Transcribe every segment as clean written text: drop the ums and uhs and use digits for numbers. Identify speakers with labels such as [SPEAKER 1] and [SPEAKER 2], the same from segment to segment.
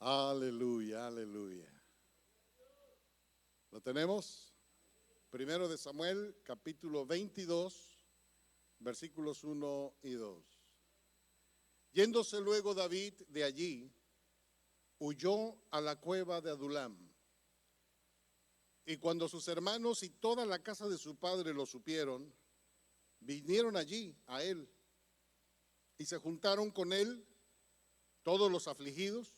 [SPEAKER 1] Aleluya, aleluya. ¿Lo tenemos? Primero de Samuel, capítulo 22, versículos 1 y 2. Yéndose luego David de allí, huyó a la cueva de Adulam. Y cuando sus hermanos y toda la casa de su padre lo supieron, vinieron allí a él y se juntaron con él todos los afligidos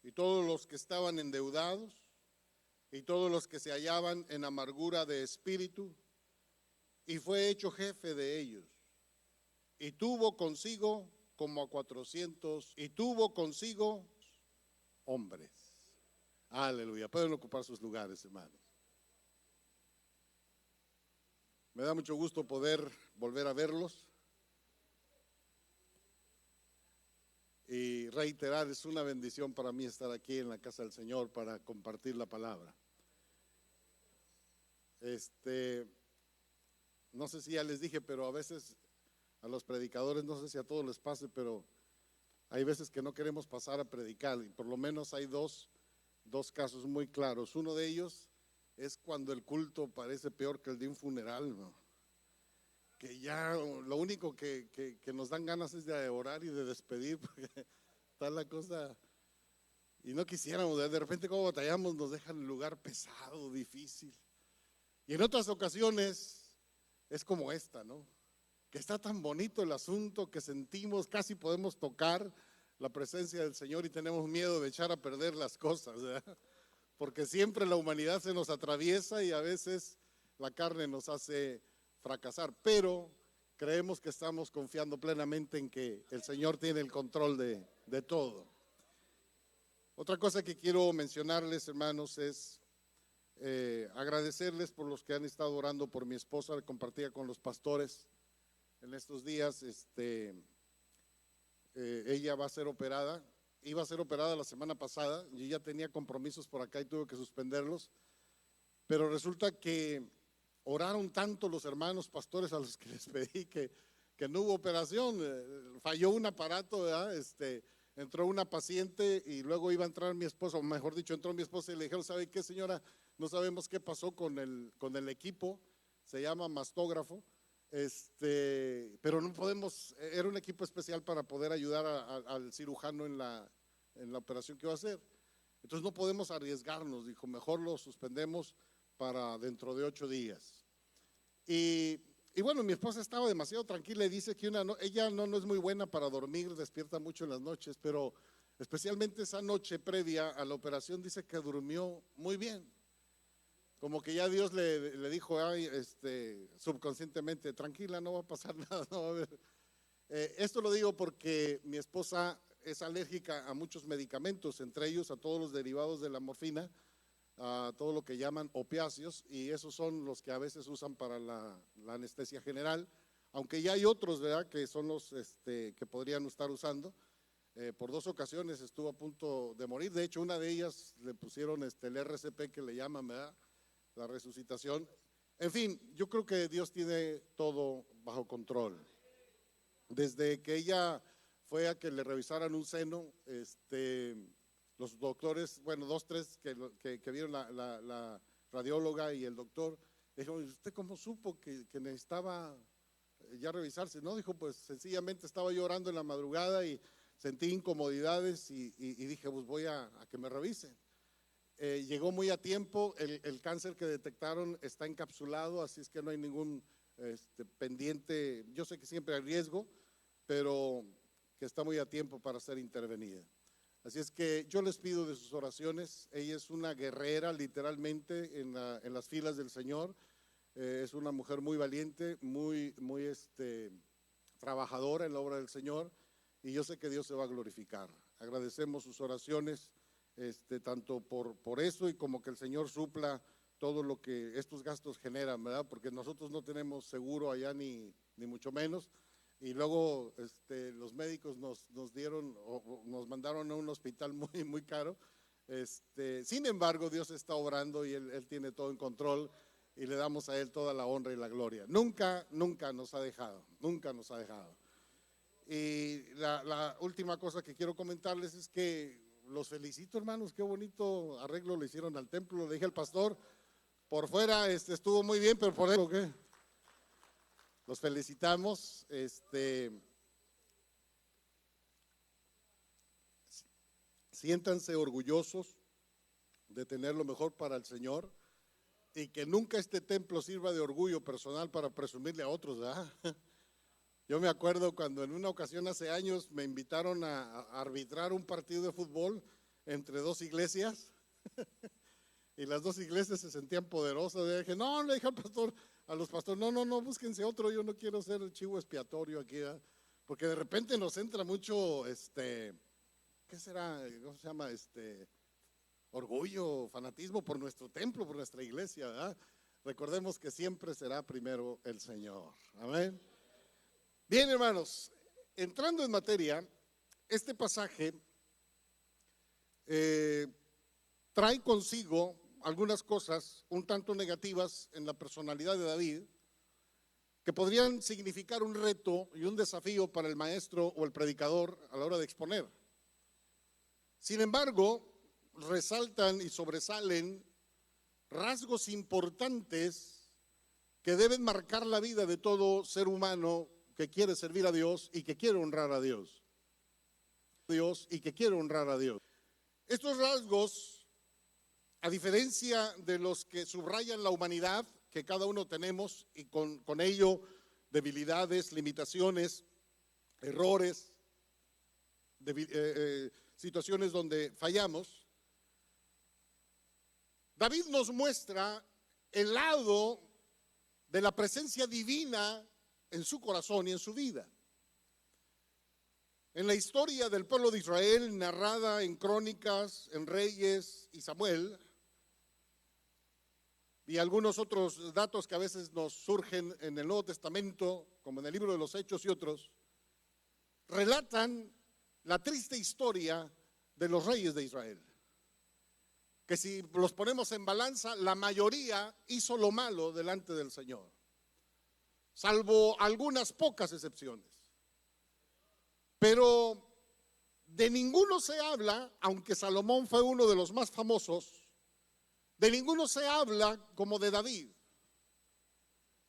[SPEAKER 1] y todos los que estaban endeudados y todos los que se hallaban en amargura de espíritu, y fue hecho jefe de ellos. Y tuvo consigo como a 400, y tuvo consigo hombres. Aleluya. Pueden ocupar sus lugares, hermanos. Me da mucho gusto poder volver a verlos y reiterar, es una bendición para mí estar aquí en la casa del Señor para compartir la palabra. No sé si ya les dije, pero a veces a los predicadores, no sé si a todos les pase, pero hay veces que no queremos pasar a predicar, y por lo menos hay dos casos muy claros. Uno de ellos es cuando el culto parece peor que el de un funeral, ¿no? Que ya lo único que nos dan ganas es de orar y de despedir, porque está la cosa, y no quisiéramos, de repente como batallamos, nos dejan el lugar pesado, difícil. Y en otras ocasiones es como esta, ¿no? Que está tan bonito el asunto que sentimos, casi podemos tocar la presencia del Señor y tenemos miedo de echar a perder las cosas, ¿verdad? Porque siempre la humanidad se nos atraviesa y a veces la carne nos hace fracasar, pero creemos que estamos confiando plenamente en que el Señor tiene el control de todo. Otra cosa que quiero mencionarles, hermanos, es agradecerles por los que han estado orando por mi esposa. Compartía con los pastores en estos días. Ella va a ser operada, iba a ser operada la semana pasada, y ya tenía compromisos por acá y tuve que suspenderlos, pero resulta que oraron tanto los hermanos pastores a los que les pedí que no hubo operación. Falló un aparato, ¿verdad? Entró una paciente y luego iba a entrar mi esposa, o mejor dicho, entró mi esposa y le dijeron: ¿sabe qué, señora? No sabemos qué pasó con el equipo, se llama mastógrafo, pero no podemos, era un equipo especial para poder ayudar al cirujano en la operación que iba a hacer. Entonces no podemos arriesgarnos, dijo, mejor lo suspendemos para dentro de 8 días. Y bueno, mi esposa estaba demasiado tranquila y dice que ella no es muy buena para dormir, despierta mucho en las noches, pero especialmente esa noche previa a la operación dice que durmió muy bien. Como que ya Dios le dijo subconscientemente: tranquila, no va a pasar nada, no va a haber. Esto lo digo porque mi esposa es alérgica a muchos medicamentos, entre ellos a todos los derivados de la morfina, a todo lo que llaman opiáceos, y esos son los que a veces usan para la anestesia general, aunque ya hay otros, ¿verdad?, que son los que podrían estar usando. Por 2 ocasiones estuvo a punto de morir. De hecho, una de ellas le pusieron el RCP, que le llaman, ¿verdad?, la resucitación. En fin, yo creo que Dios tiene todo bajo control. Desde que ella fue a que le revisaran un seno, los doctores, bueno, 2, 3 que vieron la radióloga y el doctor, dijeron: ¿usted cómo supo que necesitaba ya revisarse? No, dijo, pues sencillamente estaba yo orando en la madrugada y sentí incomodidades y dije, pues voy a que me revisen. Llegó muy a tiempo. El cáncer que detectaron está encapsulado, así es que no hay ningún pendiente. Yo sé que siempre hay riesgo, pero que está muy a tiempo para ser intervenida. Así es que yo les pido de sus oraciones. Ella es una guerrera, literalmente, en las filas del Señor. Es una mujer muy valiente, muy trabajadora en la obra del Señor, y yo sé que Dios se va a glorificar. Agradecemos sus oraciones, tanto por eso, y como que el Señor supla todo lo que estos gastos generan, ¿verdad? Porque nosotros no tenemos seguro allá, ni mucho menos. Y luego los médicos nos dieron, o nos mandaron a un hospital muy, muy caro. Sin embargo, Dios está obrando y Él tiene todo en control, y le damos a Él toda la honra y la gloria. Nunca nos ha dejado, nunca nos ha dejado. Y la última cosa que quiero comentarles es que los felicito, hermanos, qué bonito arreglo le hicieron al templo. Le dije al pastor, por fuera estuvo muy bien, pero por dentro, ¿qué? Los felicitamos. Siéntanse orgullosos de tener lo mejor para el Señor y que nunca este templo sirva de orgullo personal para presumirle a otros, ¿verdad? Yo me acuerdo cuando en una ocasión hace años me invitaron a arbitrar un partido de fútbol entre dos iglesias y las dos iglesias se sentían poderosas. Y dije, no, le dije al pastor, a los pastores, no, búsquense otro, yo no quiero ser el chivo expiatorio aquí, ¿verdad? Porque de repente nos entra mucho, ¿qué será? ¿Cómo se llama? Orgullo, fanatismo por nuestro templo, por nuestra iglesia, ¿verdad? Recordemos que siempre será primero el Señor. Amén. Bien, hermanos, entrando en materia, este pasaje trae consigo algunas cosas un tanto negativas en la personalidad de David, que podrían significar un reto y un desafío para el maestro o el predicador a la hora de exponer. Sin embargo, resaltan y sobresalen rasgos importantes que deben marcar la vida de todo ser humano que quiere servir a Dios y que quiere honrar a Dios. Estos rasgos, a diferencia de los que subrayan la humanidad que cada uno tenemos y con ello debilidades, limitaciones, errores, situaciones donde fallamos, David nos muestra el lado de la presencia divina en su corazón y en su vida. En la historia del pueblo de Israel, narrada en Crónicas, en Reyes y Samuel, y algunos otros datos que a veces nos surgen en el Nuevo Testamento, como en el libro de los Hechos y otros, relatan la triste historia de los reyes de Israel, que si los ponemos en balanza, la mayoría hizo lo malo delante del Señor, salvo algunas pocas excepciones. Pero de ninguno se habla, aunque Salomón fue uno de los más famosos, de ninguno se habla como de David.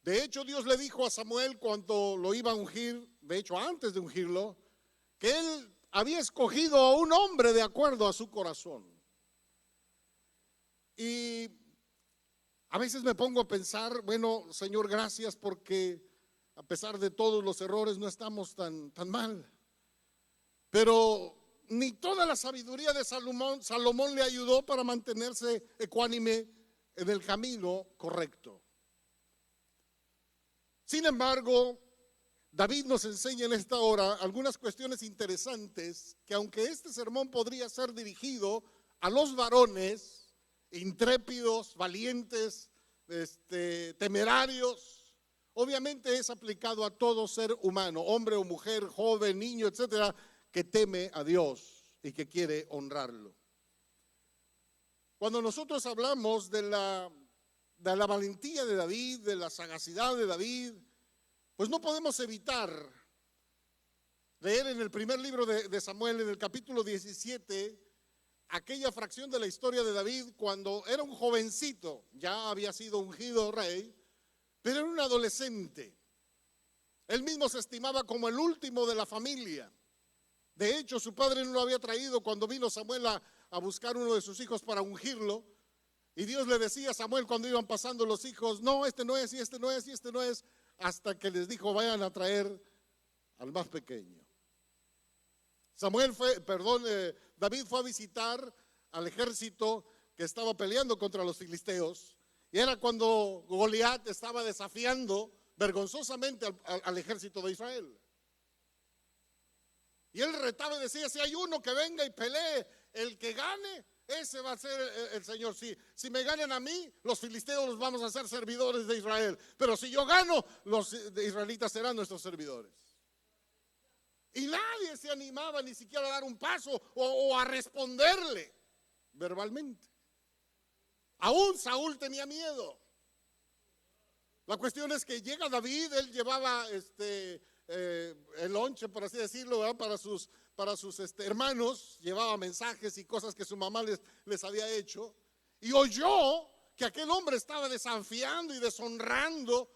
[SPEAKER 1] De hecho, Dios le dijo a Samuel cuando lo iba a ungir, de hecho antes de ungirlo, que él había escogido a un hombre de acuerdo a su corazón. Y a veces me pongo a pensar, bueno, Señor, gracias porque a pesar de todos los errores no estamos tan mal. Pero ni toda la sabiduría de Salomón le ayudó para mantenerse ecuánime en el camino correcto. Sin embargo, David nos enseña en esta hora algunas cuestiones interesantes que, aunque este sermón podría ser dirigido a los varones intrépidos, valientes, temerarios, obviamente es aplicado a todo ser humano, hombre o mujer, joven, niño, etcétera, que teme a Dios y que quiere honrarlo. Cuando nosotros hablamos de la valentía de David, de la sagacidad de David, pues no podemos evitar leer en el primer libro de Samuel, en el capítulo 17, aquella fracción de la historia de David cuando era un jovencito, ya había sido ungido rey, pero era un adolescente. Él mismo se estimaba como el último de la familia. De hecho, su padre no lo había traído cuando vino Samuel a buscar uno de sus hijos para ungirlo. Y Dios le decía a Samuel cuando iban pasando los hijos, no, este no es, y este no es, y este no es, hasta que les dijo, vayan a traer al más pequeño. David fue a visitar al ejército que estaba peleando contra los filisteos, y era cuando Goliat estaba desafiando vergonzosamente al ejército de Israel. Y él retaba y decía, si hay uno que venga y pelee, el que gane, ese va a ser el Señor. Si me ganan a mí, los filisteos los vamos a hacer servidores de Israel. Pero si yo gano, los israelitas serán nuestros servidores. Y nadie se animaba ni siquiera a dar un paso o a responderle verbalmente. Aún Saúl tenía miedo. La cuestión es que llega David, él llevaba el lonche, por así decirlo, ¿verdad? para sus hermanos, llevaba mensajes y cosas que su mamá les había hecho, y oyó que aquel hombre estaba desafiando y deshonrando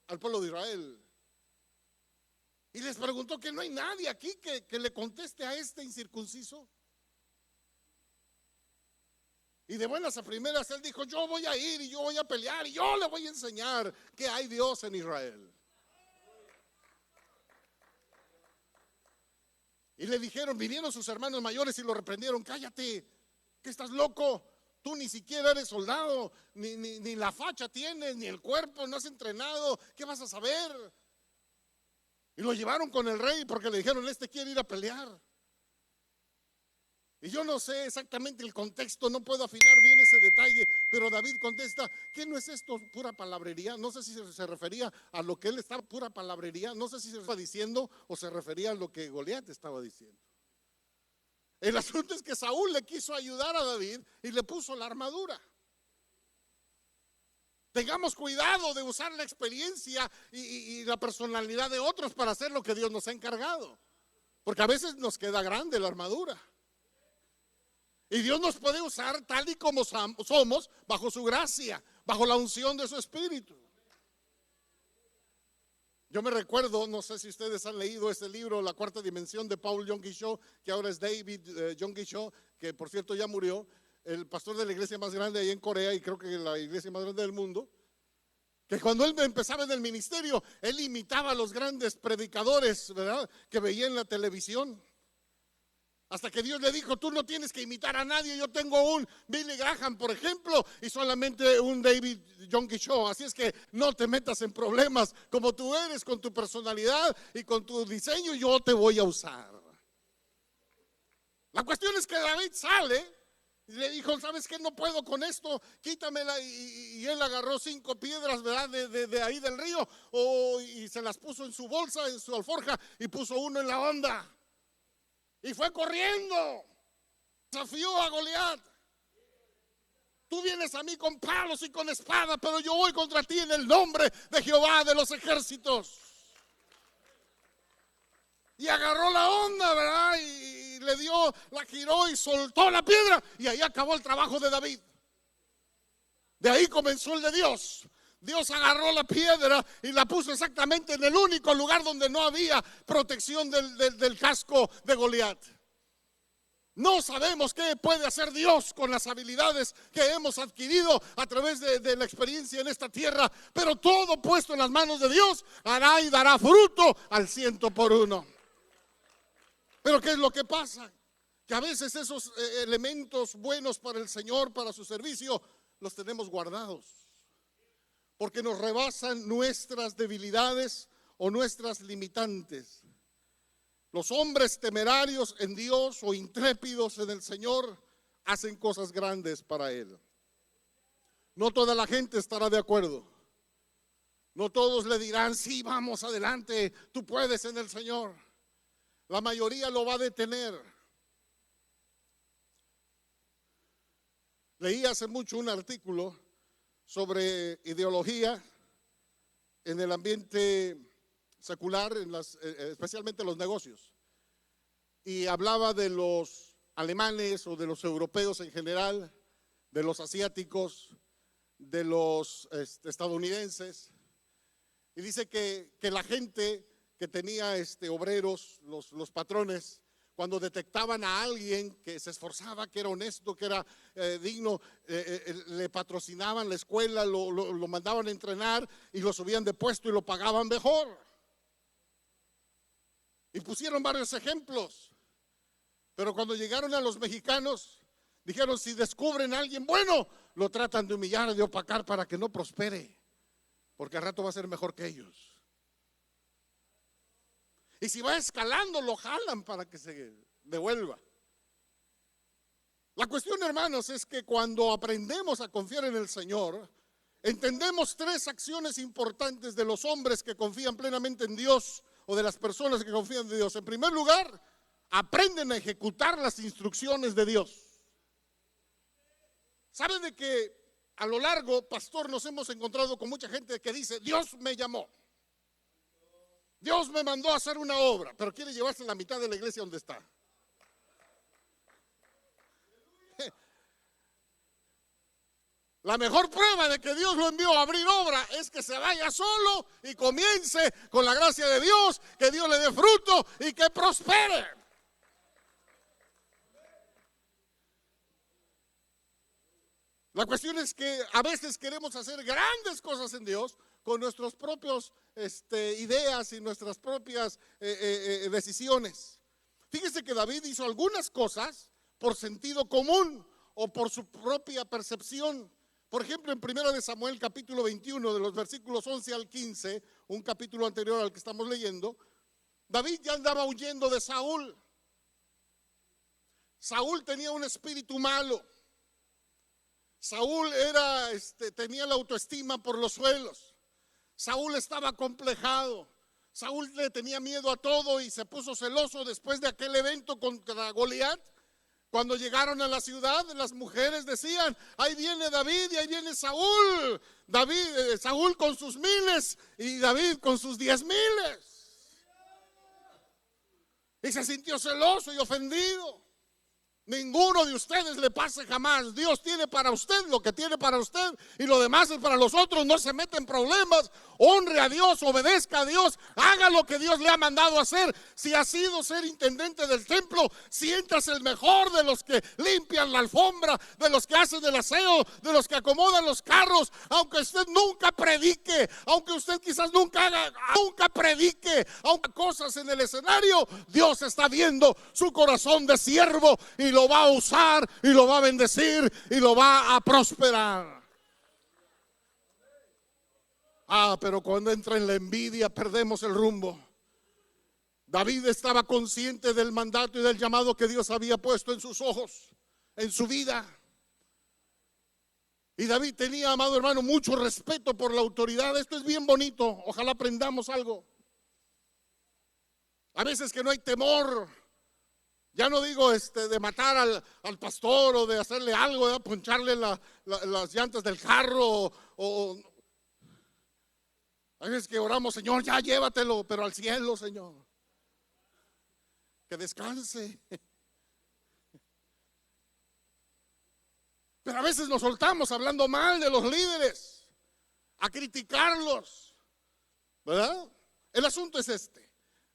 [SPEAKER 1] al pueblo de Israel. Y les preguntó que no hay nadie aquí que le conteste a este incircunciso. Y de buenas a primeras él dijo: yo voy a ir y yo voy a pelear y yo le voy a enseñar que hay Dios en Israel. Y le dijeron, vinieron sus hermanos mayores y lo reprendieron: cállate, que estás loco, tú ni siquiera eres soldado, ni la facha tienes, ni el cuerpo, no has entrenado, ¿qué vas a saber? Y lo llevaron con el rey porque le dijeron: este quiere ir a pelear. Y yo no sé exactamente el contexto, no puedo afinar bien ese detalle, pero David contesta: ¿qué no es esto pura palabrería? No sé si se refería a lo que él estaba, pura palabrería, no sé si se estaba diciendo o se refería a lo que Goliat estaba diciendo. El asunto es que Saúl le quiso ayudar a David y le puso la armadura. Tengamos cuidado de usar la experiencia y la personalidad de otros para hacer lo que Dios nos ha encargado, porque a veces nos queda grande la armadura. Y Dios nos puede usar tal y como somos, bajo su gracia, bajo la unción de su espíritu. Yo me recuerdo, no sé si ustedes han leído este libro, La Cuarta Dimensión, de Paul Yonggi Cho, que ahora es David Yonggi Cho, que por cierto ya murió, el pastor de la iglesia más grande ahí en Corea, y creo que la iglesia más grande del mundo. Que cuando él empezaba en el ministerio, él imitaba a los grandes predicadores, ¿verdad?, que veía en la televisión. Hasta que Dios le dijo: tú no tienes que imitar a nadie, yo tengo un Billy Graham, por ejemplo, y solamente un David Yonggi Cho, así es que no te metas en problemas. Como tú eres, con tu personalidad y con tu diseño, yo te voy a usar. La cuestión es que David sale y le dijo: ¿sabes qué? No puedo con esto, quítamela. Y él agarró 5 piedras, ¿verdad?, de ahí del río, y se las puso en su bolsa, en su alforja, y puso uno en la onda. Y fue corriendo, desafió a Goliat. Tú vienes a mí con palos y con espada, pero yo voy contra ti en el nombre de Jehová de los ejércitos. Y agarró la onda, ¿verdad? Y le dio, la giró y soltó la piedra. Y ahí acabó el trabajo de David. De ahí comenzó el de Dios. Dios agarró la piedra y la puso exactamente en el único lugar donde no había protección del casco de Goliat. No sabemos qué puede hacer Dios con las habilidades que hemos adquirido a través de la experiencia en esta tierra, pero todo puesto en las manos de Dios hará y dará fruto al 100%. Pero ¿qué es lo que pasa? Que a veces esos elementos buenos para el Señor, para su servicio, los tenemos guardados, porque nos rebasan nuestras debilidades o nuestras limitantes. Los hombres temerarios en Dios o intrépidos en el Señor hacen cosas grandes para Él. No toda la gente estará de acuerdo. No todos le dirán: sí, vamos adelante, tú puedes en el Señor. La mayoría lo va a detener. Leí hace mucho un artículo sobre ideología en el ambiente secular, especialmente en los negocios, y hablaba de los alemanes o de los europeos en general, de los asiáticos, de los estadounidenses, y dice que la gente que tenía obreros, los patrones, cuando detectaban a alguien que se esforzaba, que era honesto, que era digno, le patrocinaban la escuela, lo mandaban a entrenar y lo subían de puesto y lo pagaban mejor. Y pusieron varios ejemplos. Pero cuando llegaron a los mexicanos, dijeron: si descubren a alguien bueno, lo tratan de humillar, de opacar para que no prospere, porque al rato va a ser mejor que ellos. Y si va escalando, lo jalan para que se devuelva. La cuestión, hermanos, es que cuando aprendemos a confiar en el Señor, entendemos 3 acciones importantes de los hombres que confían plenamente en Dios, o de las personas que confían en Dios. En primer lugar, aprenden a ejecutar las instrucciones de Dios. ¿Sabe de que a lo largo, pastor, nos hemos encontrado con mucha gente que dice: Dios me llamó, Dios me mandó a hacer una obra, pero quiere llevarse la mitad de la iglesia donde está? La mejor prueba de que Dios lo envió a abrir obra es que se vaya solo y comience con la gracia de Dios, que Dios le dé fruto y que prospere. La cuestión es que a veces queremos hacer grandes cosas en Dios con nuestras propias ideas y nuestras propias decisiones. Fíjese que David hizo algunas cosas por sentido común o por su propia percepción. Por ejemplo, en 1 de Samuel capítulo 21, de los versículos 11 al 15, un capítulo anterior al que estamos leyendo, David ya andaba huyendo de Saúl. Saúl tenía un espíritu malo. Saúl tenía la autoestima por los suelos. Saúl estaba acomplejado. Saúl le tenía miedo a todo y se puso celoso después de aquel evento contra Goliat. Cuando llegaron a la ciudad, las mujeres decían: ahí viene David y ahí viene Saúl. Saúl con sus miles y David con sus 10,000. Y se sintió celoso y ofendido. Ninguno de ustedes le pase jamás. Dios tiene para usted lo que tiene para usted y lo demás es para los otros. No se mete en problemas. Honre a Dios, obedezca a Dios, haga lo que Dios le ha mandado hacer. Si ha sido ser intendente del templo, siéntase el mejor de los que limpian la alfombra, de los que hacen el aseo, de los que acomodan los carros. Aunque usted nunca predique, aunque usted quizás nunca predique, aunque cosas en el escenario, Dios está viendo su corazón de siervo y lo va a usar y lo va a bendecir y lo va a prosperar. Pero cuando entra en la envidia perdemos el rumbo. David estaba consciente del mandato y del llamado que Dios había puesto en sus ojos, en su vida. Y David tenía, amado hermano, mucho respeto por la autoridad. Esto es bien bonito, ojalá aprendamos algo. A veces que no hay temor. Ya no digo de matar al pastor o de hacerle algo, de poncharle las llantas del carro o a veces que oramos: Señor, ya llévatelo, pero al cielo, Señor, que descanse. Pero a veces nos soltamos hablando mal de los líderes, a criticarlos, ¿verdad? El asunto es este.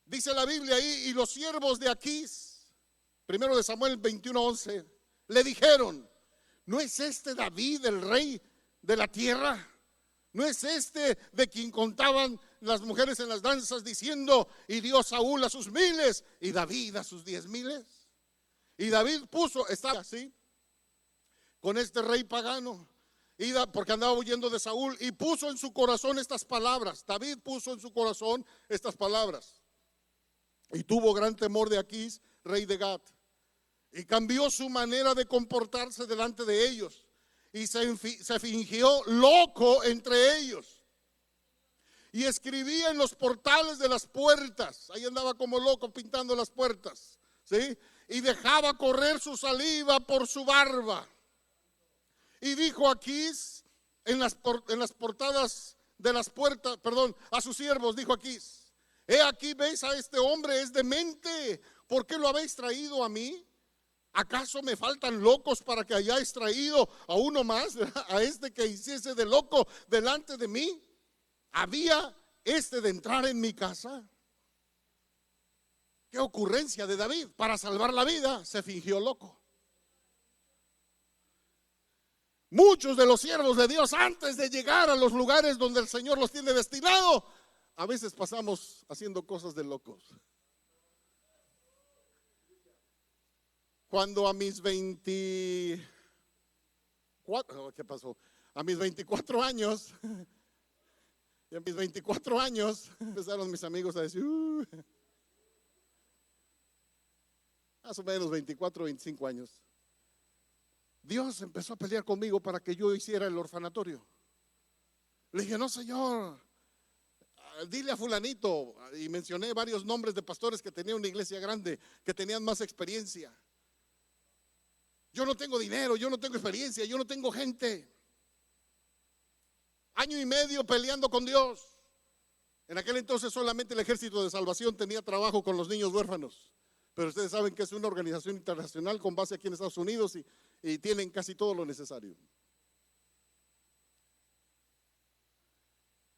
[SPEAKER 1] Dice la Biblia ahí: y los siervos de Aquís, 1 de Samuel 21:11, le dijeron: ¿no es este David el rey de la tierra? ¿No es este de quien contaban las mujeres en las danzas diciendo: y dio Saúl a sus 1,000 y David a sus 10,000? Y David estaba así con este rey pagano, porque andaba huyendo de Saúl, y puso en su corazón estas palabras. David puso en su corazón estas palabras y tuvo gran temor de Aquís, rey de Gat, y cambió su manera de comportarse delante de ellos. Y se fingió loco entre ellos. Y escribía en los portales de las puertas. Ahí andaba como loco pintando las puertas, ¿sí? Y dejaba correr su saliva por su barba. Y dijo Aquís en las portadas de las puertas, a sus siervos, dijo Aquís: he aquí, veis a este hombre, es demente. ¿Por qué lo habéis traído a mí? ¿Acaso me faltan locos para que hayáis traído a uno más, a este que hiciese de loco delante de mí? ¿Había de entrar en mi casa? Qué ocurrencia de David. Para salvar la vida se fingió loco. Muchos de los siervos de Dios, antes de llegar a los lugares donde el Señor los tiene destinado, a veces pasamos haciendo cosas de locos. Cuando a mis 24, ¿qué pasó? A mis 24 años, y a mis 24 años empezaron mis amigos a decir, más o menos 24, 25 años. Dios empezó a pelear conmigo para que yo hiciera el orfanatorio. Le dije: no, Señor, dile a fulanito, y mencioné varios nombres de pastores que tenían una iglesia grande, que tenían más experiencia. Yo no tengo dinero, yo no tengo experiencia, yo no tengo gente. 1 año y medio peleando con Dios. En aquel entonces solamente el Ejército de Salvación tenía trabajo con los niños huérfanos. Pero ustedes saben que es una organización internacional con base aquí en Estados Unidos y tienen casi todo lo necesario.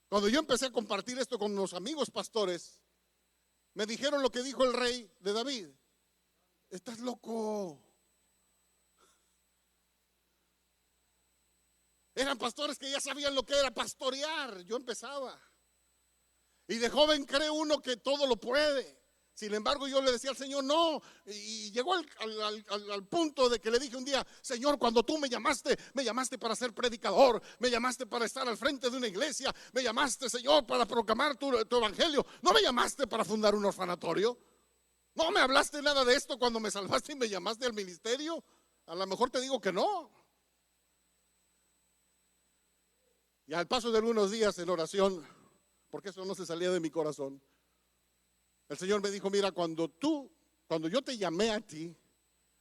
[SPEAKER 1] Cuando yo empecé a compartir esto con los amigos pastores, me dijeron lo que dijo el rey de David: estás loco. Eran pastores que ya sabían lo que era pastorear. Yo empezaba. Y de joven cree uno que todo lo puede. Sin embargo, yo le decía al Señor no. Y llegó al punto de que le dije un día: Señor, cuando tú me llamaste para ser predicador, me llamaste para estar al frente de una iglesia, me llamaste, Señor, para proclamar tu evangelio. No me llamaste para fundar un orfanatorio. No me hablaste nada de esto cuando me salvaste y me llamaste al ministerio. A lo mejor te digo que no. Y al paso de algunos días en oración, porque eso no se salía de mi corazón, el Señor me dijo: mira, cuando yo te llamé a ti,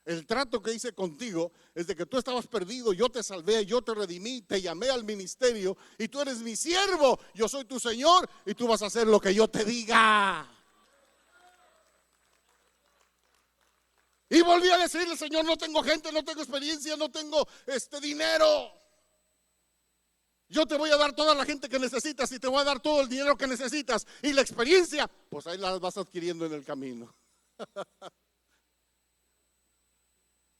[SPEAKER 1] el trato que hice contigo es de que tú estabas perdido, yo te salvé, yo te redimí, te llamé al ministerio y tú eres mi siervo, yo soy tu Señor y tú vas a hacer lo que yo te diga. Y volví a decirle: Señor, no tengo gente, no tengo experiencia, no tengo dinero. Yo te voy a dar toda la gente que necesitas y te voy a dar todo el dinero que necesitas. Y la experiencia, pues ahí la vas adquiriendo en el camino.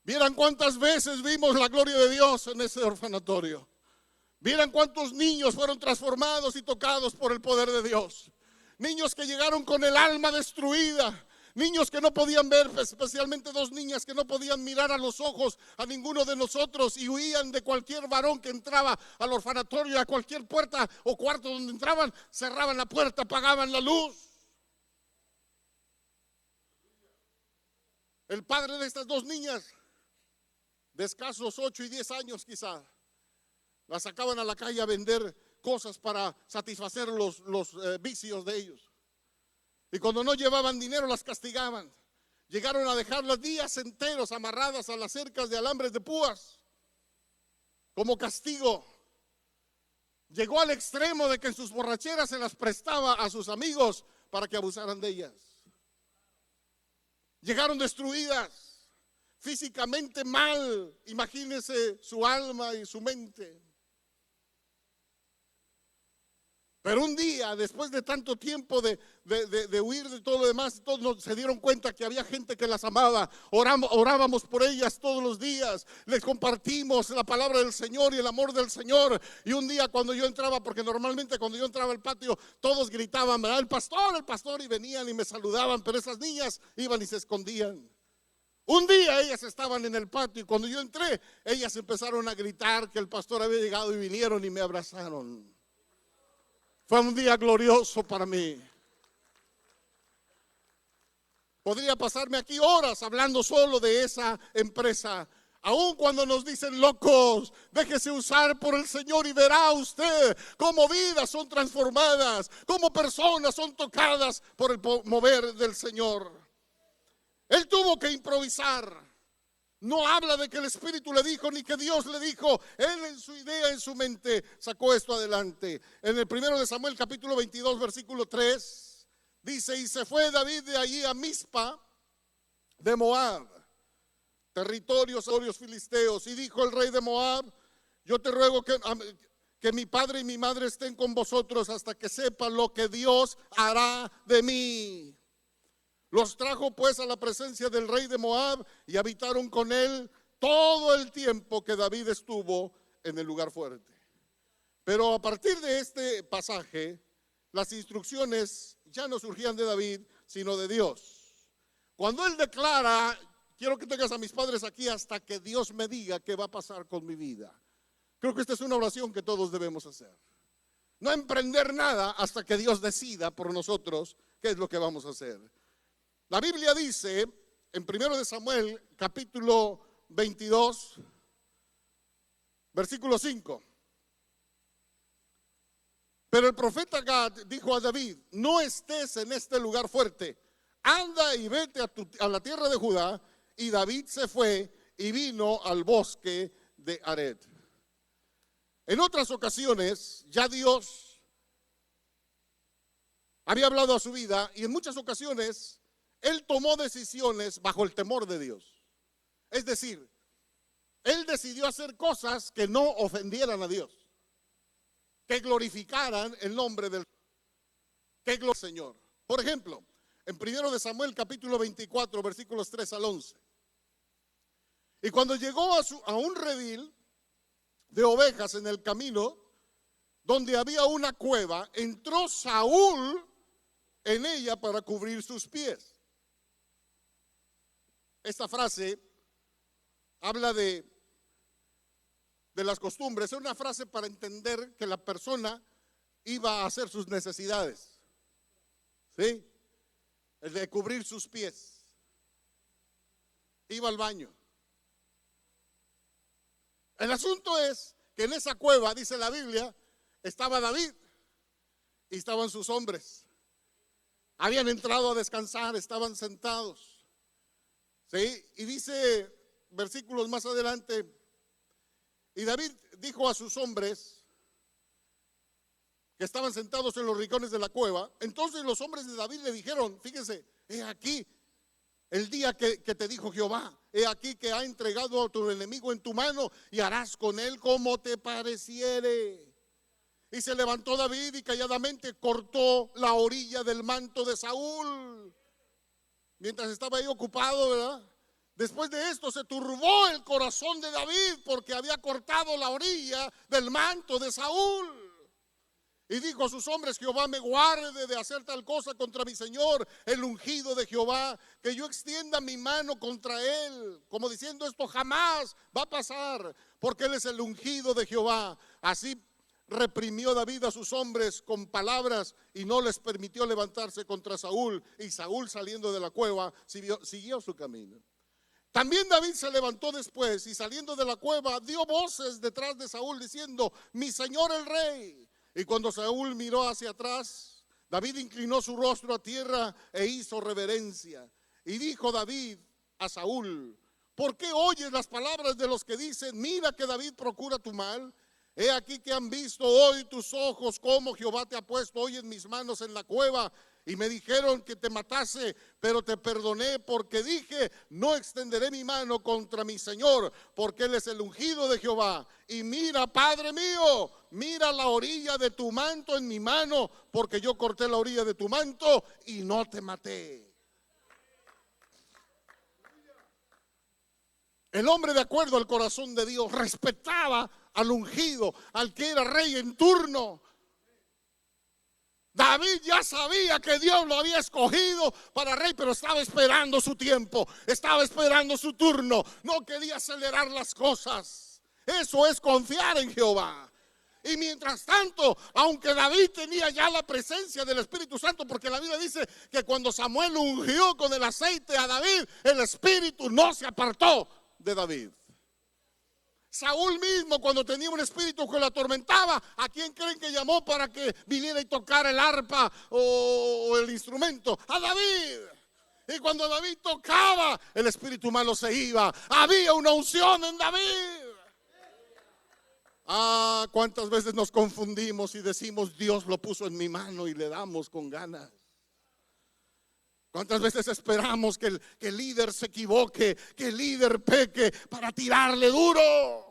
[SPEAKER 1] Vieran cuántas veces vimos la gloria de Dios en ese orfanatorio. Vieran cuántos niños fueron transformados y tocados por el poder de Dios. Niños que llegaron con el alma destruida. Niños que no podían ver, especialmente dos niñas que no podían mirar a los ojos a ninguno de nosotros y huían de cualquier varón que entraba al orfanatorio, a cualquier puerta o cuarto donde entraban, cerraban la puerta, apagaban la luz. El padre de estas dos niñas, de escasos 8 y 10 años quizá, las sacaban a la calle a vender cosas para satisfacer los vicios de ellos. Y cuando no llevaban dinero las castigaban. Llegaron a dejarlas días enteros amarradas a las cercas de alambres de púas como castigo. Llegó al extremo de que en sus borracheras se las prestaba a sus amigos para que abusaran de ellas. Llegaron destruidas, físicamente mal. Imagínense su alma y su mente. Pero un día, después de tanto tiempo de huir de todo lo demás, todos se dieron cuenta que había gente que las amaba. Orábamos por ellas todos los días, les compartimos la palabra del Señor y el amor del Señor. Y un día cuando yo entraba, porque normalmente cuando yo entraba al patio, todos gritaban: ¿verdad? El pastor, y venían y me saludaban, pero esas niñas iban y se escondían. Un día ellas estaban en el patio y cuando yo entré, ellas empezaron a gritar que el pastor había llegado y vinieron y me abrazaron. Fue un día glorioso para mí. Podría pasarme aquí horas hablando solo de esa empresa. Aun cuando nos dicen locos, déjese usar por el Señor y verá usted cómo vidas son transformadas, cómo personas son tocadas por el mover del Señor. Él tuvo que improvisar. No habla de que el Espíritu le dijo ni que Dios le dijo. Él en su idea, en su mente, sacó esto adelante. En el 1 de Samuel capítulo 22 versículo 3 dice: y se fue David de allí a Mizpa de Moab, territorios filisteos, y dijo el rey de Moab: yo te ruego que mi padre y mi madre estén con vosotros hasta que sepa lo que Dios hará de mí. Los trajo pues a la presencia del rey de Moab y habitaron con él todo el tiempo que David estuvo en el lugar fuerte. Pero a partir de este pasaje, las instrucciones ya no surgían de David, sino de Dios. Cuando él declara: quiero que tengas a mis padres aquí hasta que Dios me diga qué va a pasar con mi vida. Creo que esta es una oración que todos debemos hacer. No emprender nada hasta que Dios decida por nosotros qué es lo que vamos a hacer. La Biblia dice en 1 de Samuel capítulo 22 versículo 5: pero el profeta Gad dijo a David: no estés en este lugar fuerte, anda y vete a la tierra de Judá. Y David se fue y vino al bosque de Ared. En otras ocasiones ya Dios había hablado a su vida y en muchas ocasiones él tomó decisiones bajo el temor de Dios. Es decir, él decidió hacer cosas que no ofendieran a Dios. que glorificaran el nombre del Señor. Por ejemplo, en 1 de Samuel capítulo 24 versículos 3 al 11. Y cuando llegó a un redil de ovejas en el camino, donde había una cueva, entró Saúl en ella para cubrir sus pies. Esta frase habla de las costumbres. Es una frase para entender que la persona iba a hacer sus necesidades. ¿Sí? El de cubrir sus pies. Iba al baño. El asunto es que en esa cueva, dice la Biblia, estaba David y estaban sus hombres. Habían entrado a descansar, estaban sentados. ¿Sí? Y dice versículos más adelante, y David dijo a sus hombres que estaban sentados en los rincones de la cueva. Entonces los hombres de David le dijeron, fíjense, he aquí el día que te dijo Jehová, he aquí que ha entregado a tu enemigo en tu mano y harás con él como te pareciere. Y se levantó David y calladamente cortó la orilla del manto de Saúl, mientras estaba ahí ocupado, ¿verdad? Después de esto se turbó el corazón de David porque había cortado la orilla del manto de Saúl. Y dijo a sus hombres, Jehová me guarde de hacer tal cosa contra mi señor, el ungido de Jehová, que yo extienda mi mano contra él, como diciendo, esto jamás va a pasar, porque él es el ungido de Jehová. Así reprimió David a sus hombres con palabras y no les permitió levantarse contra Saúl. Y Saúl, saliendo de la cueva, siguió su camino. También David se levantó después y saliendo de la cueva dio voces detrás de Saúl diciendo, mi señor el rey. Y cuando Saúl miró hacia atrás, David inclinó su rostro a tierra e hizo reverencia. Y dijo David a Saúl, ¿por qué oyes las palabras de los que dicen, mira que David procura tu mal? He aquí que han visto hoy tus ojos cómo Jehová te ha puesto hoy en mis manos en la cueva. Y me dijeron que te matase, pero te perdoné porque dije, no extenderé mi mano contra mi Señor, porque Él es el ungido de Jehová. Y mira, Padre mío, mira la orilla de tu manto en mi mano, porque yo corté la orilla de tu manto y no te maté. El hombre, de acuerdo al corazón de Dios, respetaba al ungido, al que era rey en turno. David ya sabía que Dios lo había escogido para rey, pero estaba esperando su tiempo, estaba esperando su turno, no quería acelerar las cosas. Eso es confiar en Jehová. Y mientras tanto, aunque David tenía ya la presencia del Espíritu Santo, porque la Biblia dice que cuando Samuel ungió con el aceite a David, el Espíritu no se apartó de David. Saúl mismo, cuando tenía un espíritu que lo atormentaba, ¿a quién creen que llamó para que viniera y tocara el arpa o el instrumento? A David. Y cuando David tocaba, el espíritu malo se iba. Había una unción en David. Ah, cuántas veces nos confundimos y decimos, Dios lo puso en mi mano, y le damos con ganas. ¿Cuántas veces esperamos que el líder se equivoque, que el líder peque para tirarle duro?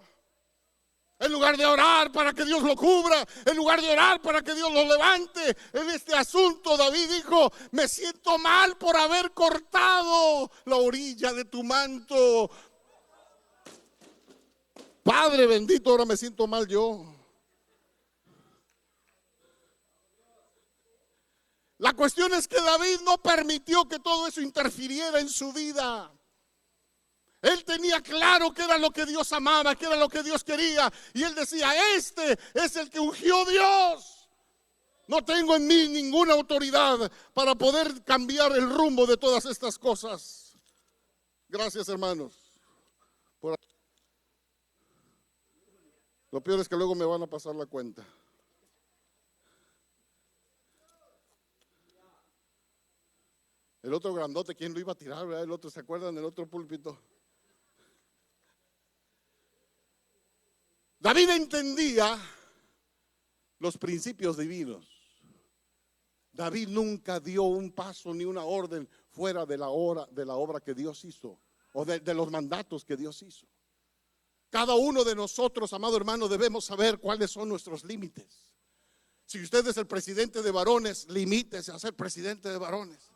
[SPEAKER 1] En lugar de orar para que Dios lo cubra, en lugar de orar para que Dios lo levante. En este asunto David dijo, me siento mal por haber cortado la orilla de tu manto. Padre bendito, ahora me siento mal yo. La cuestión es que David no permitió que todo eso interfiriera en su vida. Él tenía claro qué era lo que Dios amaba, qué era lo que Dios quería. Y él decía, este es el que ungió Dios. No tengo en mí ninguna autoridad para poder cambiar el rumbo de todas estas cosas. Gracias, hermanos. Lo peor es que luego me van a pasar la cuenta. El otro grandote, ¿quién lo iba a tirar? ¿Verdad? El otro, ¿se acuerdan? El otro púlpito. David entendía los principios divinos. David nunca dio un paso ni una orden fuera de la obra que Dios hizo, o de los mandatos que Dios hizo. Cada uno de nosotros, amado hermano, debemos saber cuáles son nuestros límites. Si usted es el presidente de varones, limítese a ser presidente de varones.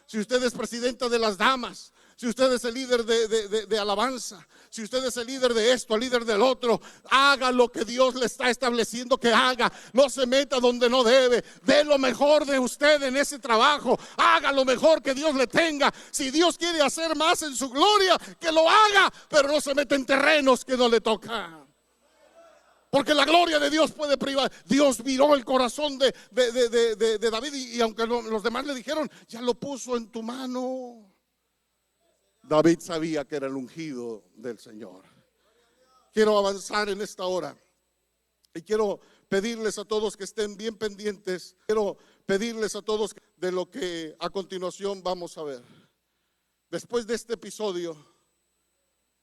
[SPEAKER 1] Si usted es presidenta de las damas, si usted es el líder de alabanza, si usted es el líder de esto, el líder del otro, haga lo que Dios le está estableciendo que haga. No se meta donde no debe. Dé lo mejor de usted en ese trabajo. Haga lo mejor que Dios le tenga. Si Dios quiere hacer más en su gloria, que lo haga, pero no se meta en terrenos que no le tocan. Porque la gloria de Dios puede privar. Dios miró el corazón de David y aunque los demás le dijeron, ya lo puso en tu mano. David sabía que era el ungido del Señor. Quiero avanzar en esta hora y quiero pedirles a todos que estén bien pendientes. Quiero pedirles a todos de lo que a continuación vamos a ver. Después de este episodio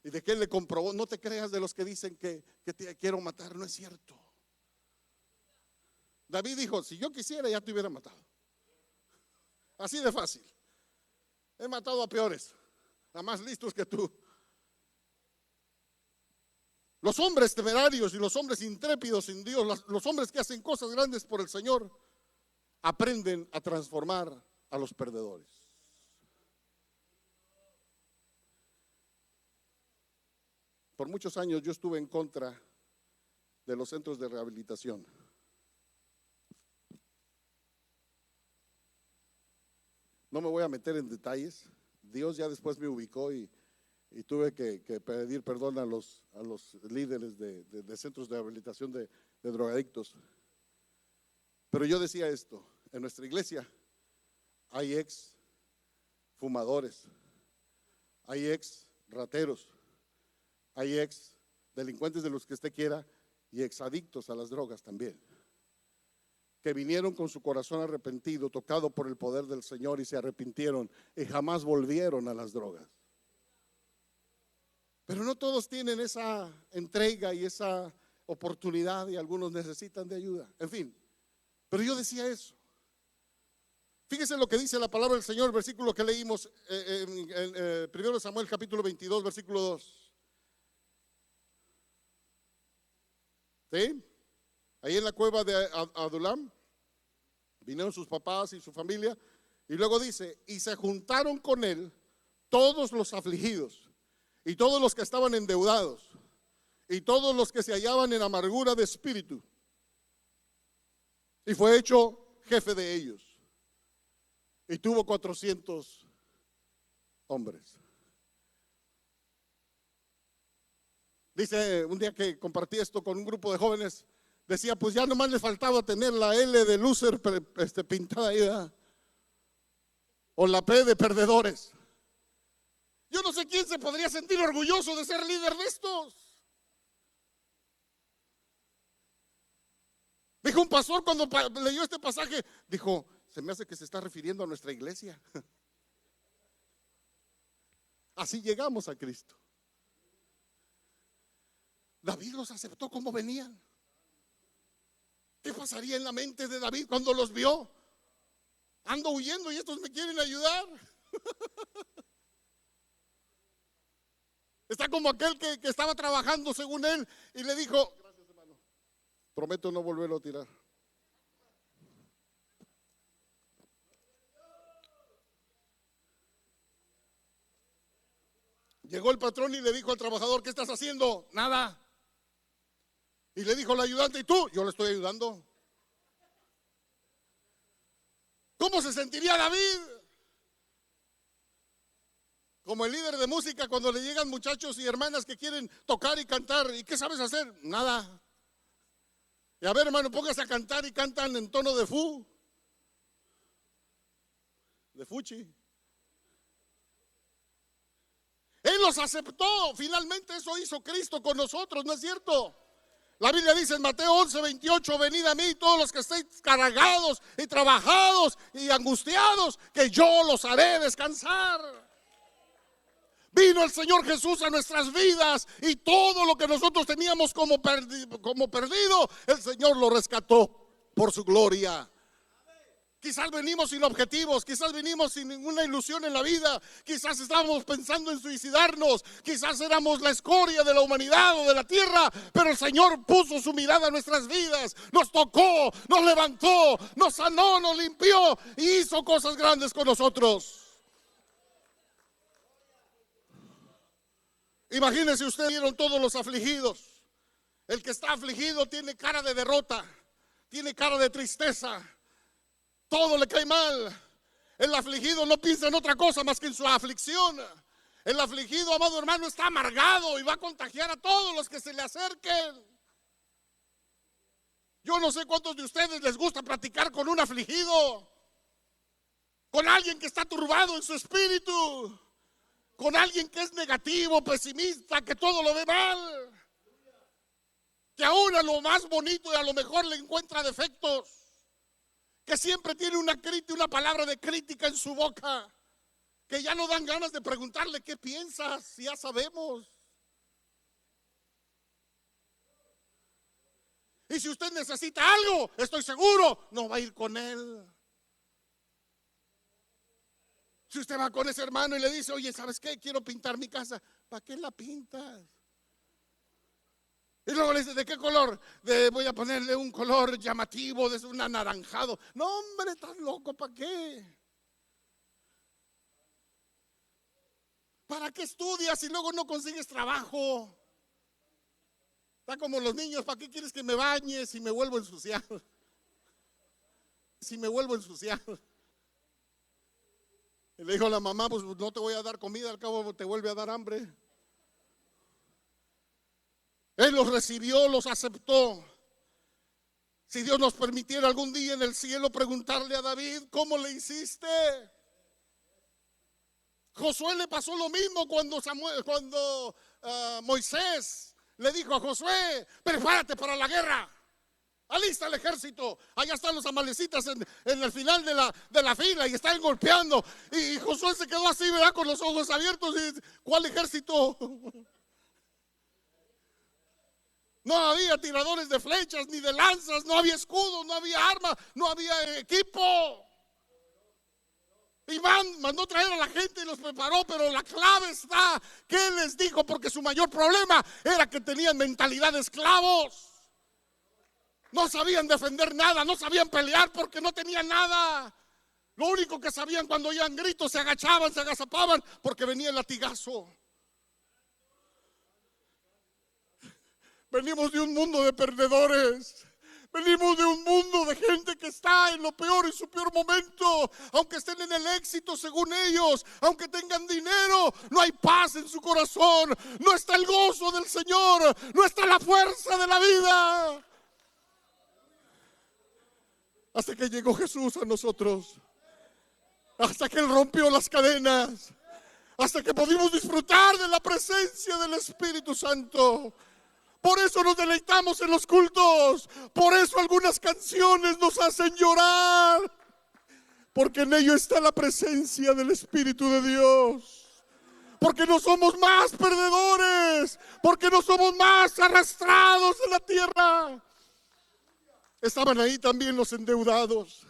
[SPEAKER 1] y de que él le comprobó, no te creas de los que dicen que te quiero matar, no es cierto. David dijo, si yo quisiera ya te hubiera matado. Así de fácil. He matado a peores, a más listos que tú. Los hombres temerarios y los hombres intrépidos en Dios, los hombres que hacen cosas grandes por el Señor, aprenden a transformar a los perdedores. Por muchos años yo estuve en contra de los centros de rehabilitación. No me voy a meter en detalles. Dios ya después me ubicó y tuve que pedir perdón a los líderes de centros de rehabilitación de drogadictos. Pero yo decía esto: en nuestra iglesia hay ex fumadores, hay ex rateros, hay ex delincuentes de los que usted quiera y ex adictos a las drogas también, que vinieron con su corazón arrepentido, tocado por el poder del Señor y se arrepintieron y jamás volvieron a las drogas. Pero no todos tienen esa entrega y esa oportunidad y algunos necesitan de ayuda. En fin, pero yo decía eso. Fíjese lo que dice la palabra del Señor, el versículo que leímos en 1 Samuel capítulo 22, versículo 2. ¿Sí? Ahí en la cueva de Adulam vinieron sus papás y su familia, y luego dice, y se juntaron con él todos los afligidos y todos los que estaban endeudados y todos los que se hallaban en amargura de espíritu, y fue hecho jefe de ellos y tuvo 400 hombres. Dice, un día que compartí esto con un grupo de jóvenes, decía, pues ya nomás le faltaba tener la L de loser pintada ahí, ¿verdad? O la P de perdedores. Yo no sé quién se podría sentir orgulloso de ser líder de estos. Dijo un pastor cuando leyó este pasaje, dijo, se me hace que se está refiriendo a nuestra iglesia. Así llegamos a Cristo. David los aceptó como venían. ¿Qué pasaría en la mente de David cuando los vio? Ando huyendo y estos me quieren ayudar. Está como aquel que estaba trabajando según él y le dijo, gracias hermano, prometo no volverlo a tirar. Llegó el patrón y le dijo al trabajador, ¿qué estás haciendo? Nada. Y le dijo el ayudante, ¿y tú? Yo le estoy ayudando. ¿Cómo se sentiría David? Como el líder de música cuando le llegan muchachos y hermanas que quieren tocar y cantar. ¿Y qué sabes hacer? Nada. Y a ver, hermano, póngase a cantar y cantan en tono de fuchi. Él los aceptó. Finalmente eso hizo Cristo con nosotros, ¿no es cierto? La Biblia dice en Mateo 11:28, venid a mí todos los que estéis cargados y trabajados y angustiados, que yo los haré descansar. Vino el Señor Jesús a nuestras vidas y todo lo que nosotros teníamos como perdido, el Señor lo rescató por su gloria. Quizás venimos sin objetivos, quizás venimos sin ninguna ilusión en la vida, quizás estábamos pensando en suicidarnos, quizás éramos la escoria de la humanidad o de la tierra, pero el Señor puso su mirada en nuestras vidas, nos tocó, nos levantó, nos sanó, nos limpió y hizo cosas grandes con nosotros. Imagínense ustedes, vieron todos los afligidos. El que está afligido tiene cara de derrota, tiene cara de tristeza. Todo le cae mal. El afligido no piensa en otra cosa más que en su aflicción. El afligido, amado hermano, está amargado y va a contagiar a todos los que se le acerquen. Yo no sé cuántos de ustedes les gusta platicar con un afligido, con alguien que está turbado en su espíritu, con alguien que es negativo, pesimista, que todo lo ve mal, que aún a lo más bonito y a lo mejor le encuentra defectos, que siempre tiene una palabra de crítica en su boca, que ya no dan ganas de preguntarle qué piensas, si ya sabemos. Y si usted necesita algo, estoy seguro, no va a ir con él. Si usted va con ese hermano y le dice, oye, ¿sabes qué? Quiero pintar mi casa. ¿Para qué la pintas? Y luego le dice, ¿de qué color? Voy a ponerle un color llamativo, de un anaranjado. No, hombre, estás loco, ¿para qué? ¿Para qué estudias si luego no consigues trabajo? Está como los niños, ¿para qué quieres que me bañe si me vuelvo a ensuciar? Si me vuelvo a ensuciar. Y le dijo a la mamá, pues no te voy a dar comida, al cabo te vuelve a dar hambre. Él los recibió, los aceptó. Si Dios nos permitiera algún día en el cielo preguntarle a David, ¿cómo le hiciste? Josué le pasó lo mismo cuando Moisés le dijo a Josué, prepárate para la guerra, alista el ejército. Allá están los amalecitas en el final de la fila y están golpeando. Y Josué se quedó así, ¿verdad? Con los ojos abiertos. Y, ¿cuál ejército? No había tiradores de flechas ni de lanzas, no había escudos, no había armas, no había equipo. Y mandó traer a la gente y los preparó, pero la clave está, ¿qué les dijo? Porque su mayor problema era que tenían mentalidad de esclavos. No sabían defender nada, no sabían pelear porque no tenían nada. Lo único que sabían cuando oían gritos, se agachaban, se agazapaban porque venía el latigazo. Venimos de un mundo de perdedores. Venimos de un mundo de gente que está en lo peor, en su peor momento. Aunque estén en el éxito según ellos, aunque tengan dinero, no hay paz en su corazón. No está el gozo del Señor, no está la fuerza de la vida. Hasta que llegó Jesús a nosotros. Hasta que Él rompió las cadenas. Hasta que pudimos disfrutar de la presencia del Espíritu Santo. Por eso nos deleitamos en los cultos. Por eso algunas canciones nos hacen llorar. Porque en ello está la presencia del Espíritu de Dios. Porque no somos más perdedores. Porque no somos más arrastrados en la tierra. Estaban ahí también los endeudados.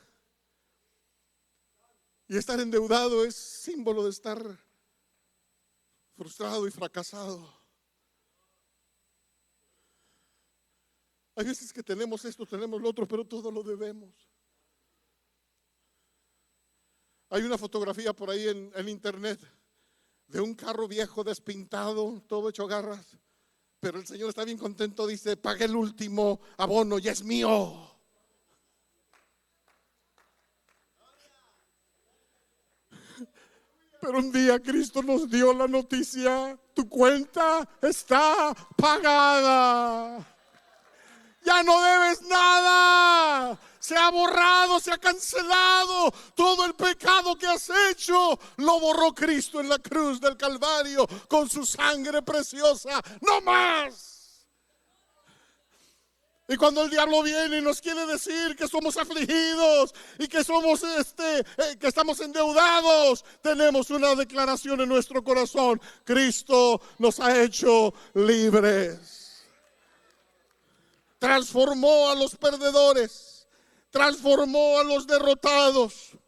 [SPEAKER 1] Y estar endeudado es símbolo de estar frustrado y fracasado. Hay veces que tenemos esto, tenemos lo otro, pero todo lo debemos. Hay una fotografía por ahí en internet de un carro viejo despintado, todo hecho garras. Pero el Señor está bien contento, dice, pagué el último abono, ya es mío. Pero un día Cristo nos dio la noticia, tu cuenta está pagada. Ya no debes nada. Se ha borrado, se ha cancelado. Todo el pecado que has hecho lo borró Cristo en la cruz del Calvario con su sangre preciosa. No más. Y cuando el diablo viene y nos quiere decir que somos afligidos y que somos que estamos endeudados, tenemos una declaración en nuestro corazón: Cristo nos ha hecho libres. Transformó a los perdedores, transformó a los derrotados,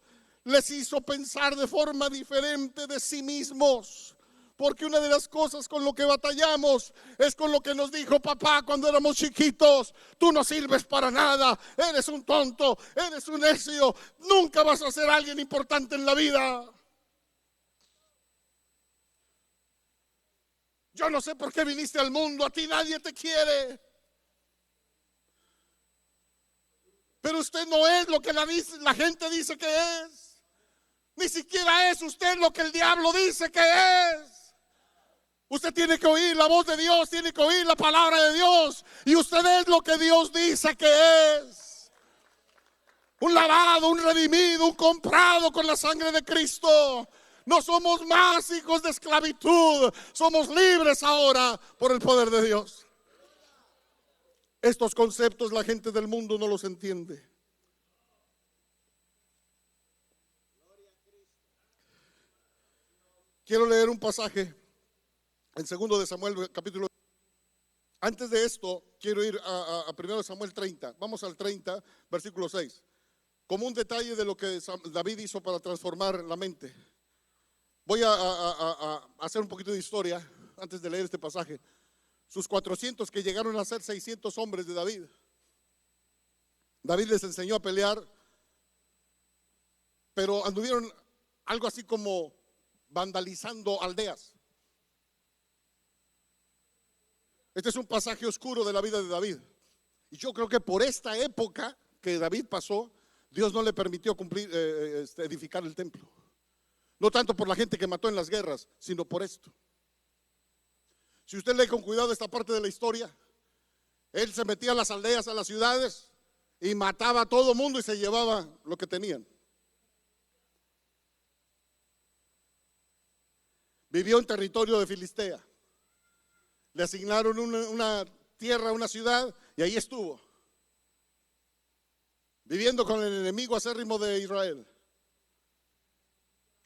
[SPEAKER 1] les hizo pensar de forma diferente de sí mismos. Porque una de las cosas con lo que batallamos es con lo que nos dijo papá cuando éramos chiquitos: tú no sirves para nada, eres un tonto, eres un necio, nunca vas a ser alguien importante en la vida. Yo no sé por qué viniste al mundo, a ti nadie te quiere. Pero usted no es lo que la gente dice que es. Ni siquiera es usted lo que el diablo dice que es. Usted tiene que oír la voz de Dios, tiene que oír la palabra de Dios. Y usted es lo que Dios dice que es. Un lavado, un redimido, un comprado con la sangre de Cristo. No somos más hijos de esclavitud. Somos libres ahora por el poder de Dios. Estos conceptos la gente del mundo no los entiende. Quiero leer un pasaje en 2 de Samuel, capítulo. Antes de esto, quiero ir a 1 de Samuel 30. Vamos al 30, versículo 6. Como un detalle de lo que David hizo para transformar la mente. Voy a hacer un poquito de historia antes de leer este pasaje. Sus 400 que llegaron a ser 600 hombres de David. David les enseñó a pelear, pero anduvieron algo así como vandalizando aldeas. Este es un pasaje oscuro de la vida de David. Y yo creo que por esta época que David pasó, Dios no le permitió edificar el templo. No tanto por la gente que mató en las guerras, sino por esto. Si usted lee con cuidado esta parte de la historia, él se metía a las aldeas, a las ciudades, y mataba a todo mundo y se llevaba lo que tenían. Vivió en territorio de Filistea. Le asignaron una tierra, una ciudad, y ahí estuvo, viviendo con el enemigo acérrimo de Israel.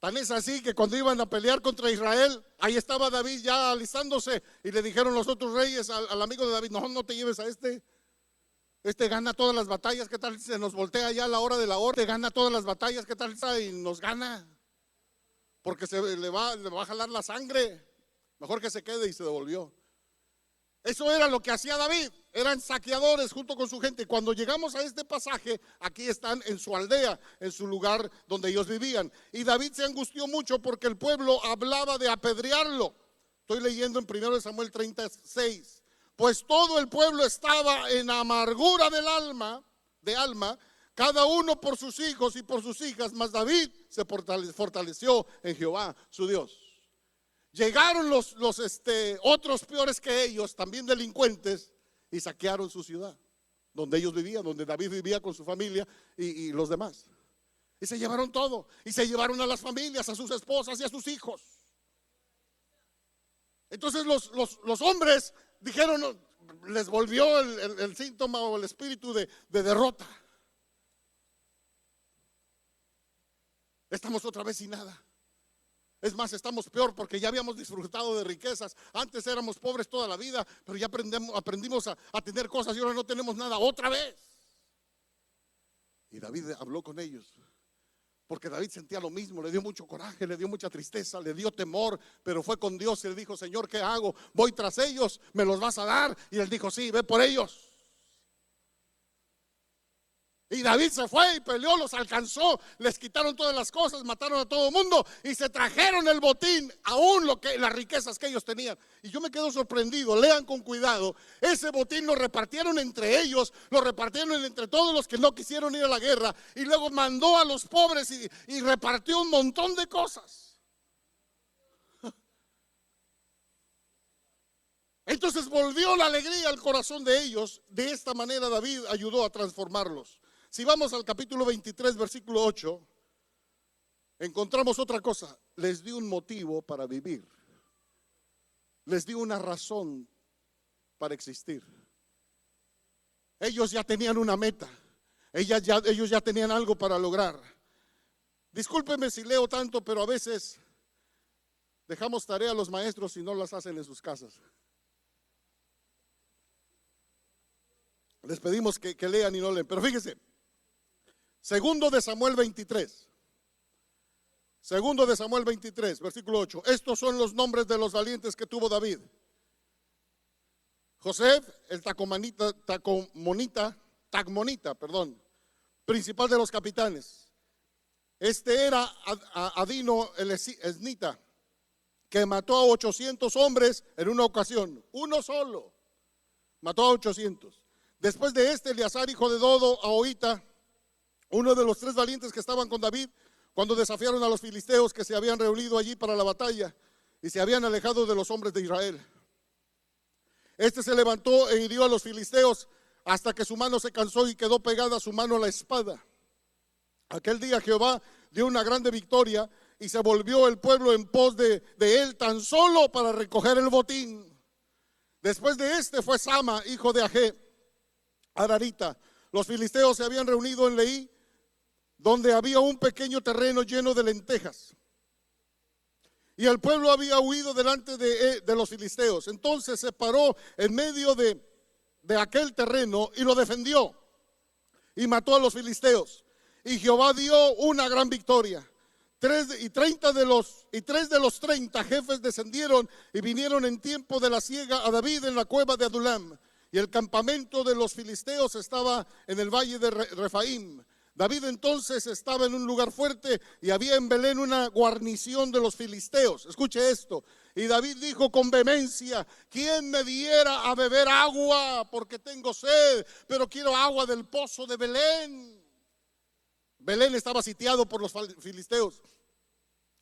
[SPEAKER 1] Tan es así que cuando iban a pelear contra Israel, ahí estaba David ya alistándose, y le dijeron los otros reyes al amigo de David: no te lleves a este gana todas las batallas. ¿Qué tal si se nos voltea ya a la hora de la hora? Gana todas las batallas, ¿qué tal si nos gana? Porque le va a jalar la sangre. Mejor que se quede, y se devolvió. Eso era lo que hacía David. Eran saqueadores junto con su gente. Cuando llegamos a este pasaje, aquí están en su aldea, en su lugar donde ellos vivían. Y David se angustió mucho porque el pueblo hablaba de apedrearlo. Estoy leyendo en 1 Samuel 36. Pues todo el pueblo estaba en amargura de alma, cada uno por sus hijos y por sus hijas, mas David se fortaleció en Jehová, su Dios. Llegaron los otros peores que ellos, también delincuentes, y saquearon su ciudad, donde ellos vivían, donde David vivía con su familia y los demás. Y se llevaron todo, y se llevaron a las familias, a sus esposas y a sus hijos. Entonces los hombres dijeron, les volvió el síntoma o el espíritu de derrota. Estamos otra vez sin nada. Es más, estamos peor porque ya habíamos disfrutado de riquezas. Antes éramos pobres toda la vida, pero ya aprendimos a tener cosas y ahora no tenemos nada otra vez. Y David habló con ellos, porque David sentía lo mismo. Le dio mucho coraje, le dio mucha tristeza, le dio temor, pero fue con Dios y le dijo: Señor, ¿qué hago? Voy tras ellos, ¿me los vas a dar? Y él dijo: sí, ve por ellos. Y David se fue y peleó, los alcanzó, les quitaron todas las cosas, mataron a todo el mundo y se trajeron el botín, aún las riquezas que ellos tenían. Y yo me quedo sorprendido. Lean con cuidado. Ese botín lo repartieron entre ellos, lo repartieron entre todos los que no quisieron ir a la guerra, y luego mandó a los pobres y repartió un montón de cosas. Entonces volvió la alegría al corazón de ellos. De esta manera David ayudó a transformarlos. Si vamos al capítulo 23, versículo 8, encontramos otra cosa. Les dio un motivo para vivir. Les dio una razón para existir. Ellos ya tenían una meta. Ellos ya tenían algo para lograr. Discúlpenme si leo tanto, pero a veces dejamos tarea a los maestros y no las hacen en sus casas. Les pedimos que lean y no leen. Pero fíjense, Segundo de Samuel 23. Segundo de Samuel 23, versículo 8. Estos son los nombres de los valientes que tuvo David. José, el Tagmonita, principal de los capitanes. Este era Adino el esnita, que mató a 800 hombres en una ocasión. Uno solo mató a 800. Después de este, Eleazar, hijo de Dodo, Ahoita, uno de los 3 valientes que estaban con David cuando desafiaron a los filisteos que se habían reunido allí para la batalla y se habían alejado de los hombres de Israel. Este se levantó e hirió a los filisteos hasta que su mano se cansó y quedó pegada su mano a la espada. Aquel día Jehová dio una grande victoria y se volvió el pueblo en pos de él tan solo para recoger el botín. Después de este fue Sama, hijo de Agé, Ararita. Los filisteos se habían reunido en Leí, donde había un pequeño terreno lleno de lentejas. Y el pueblo había huido delante de los filisteos. Entonces se paró en medio de aquel terreno y lo defendió y mató a los filisteos. Y Jehová dio una gran victoria. 3 de los 30 jefes descendieron y vinieron en tiempo de la siega a David en la cueva de Adulam. Y el campamento de los filisteos estaba en el valle de Refaim. David entonces estaba en un lugar fuerte y había en Belén una guarnición de los filisteos. Escuche esto. Y David dijo con vehemencia: ¿quién me diera a beber agua? Porque tengo sed, pero quiero agua del pozo de Belén. Belén estaba sitiado por los filisteos,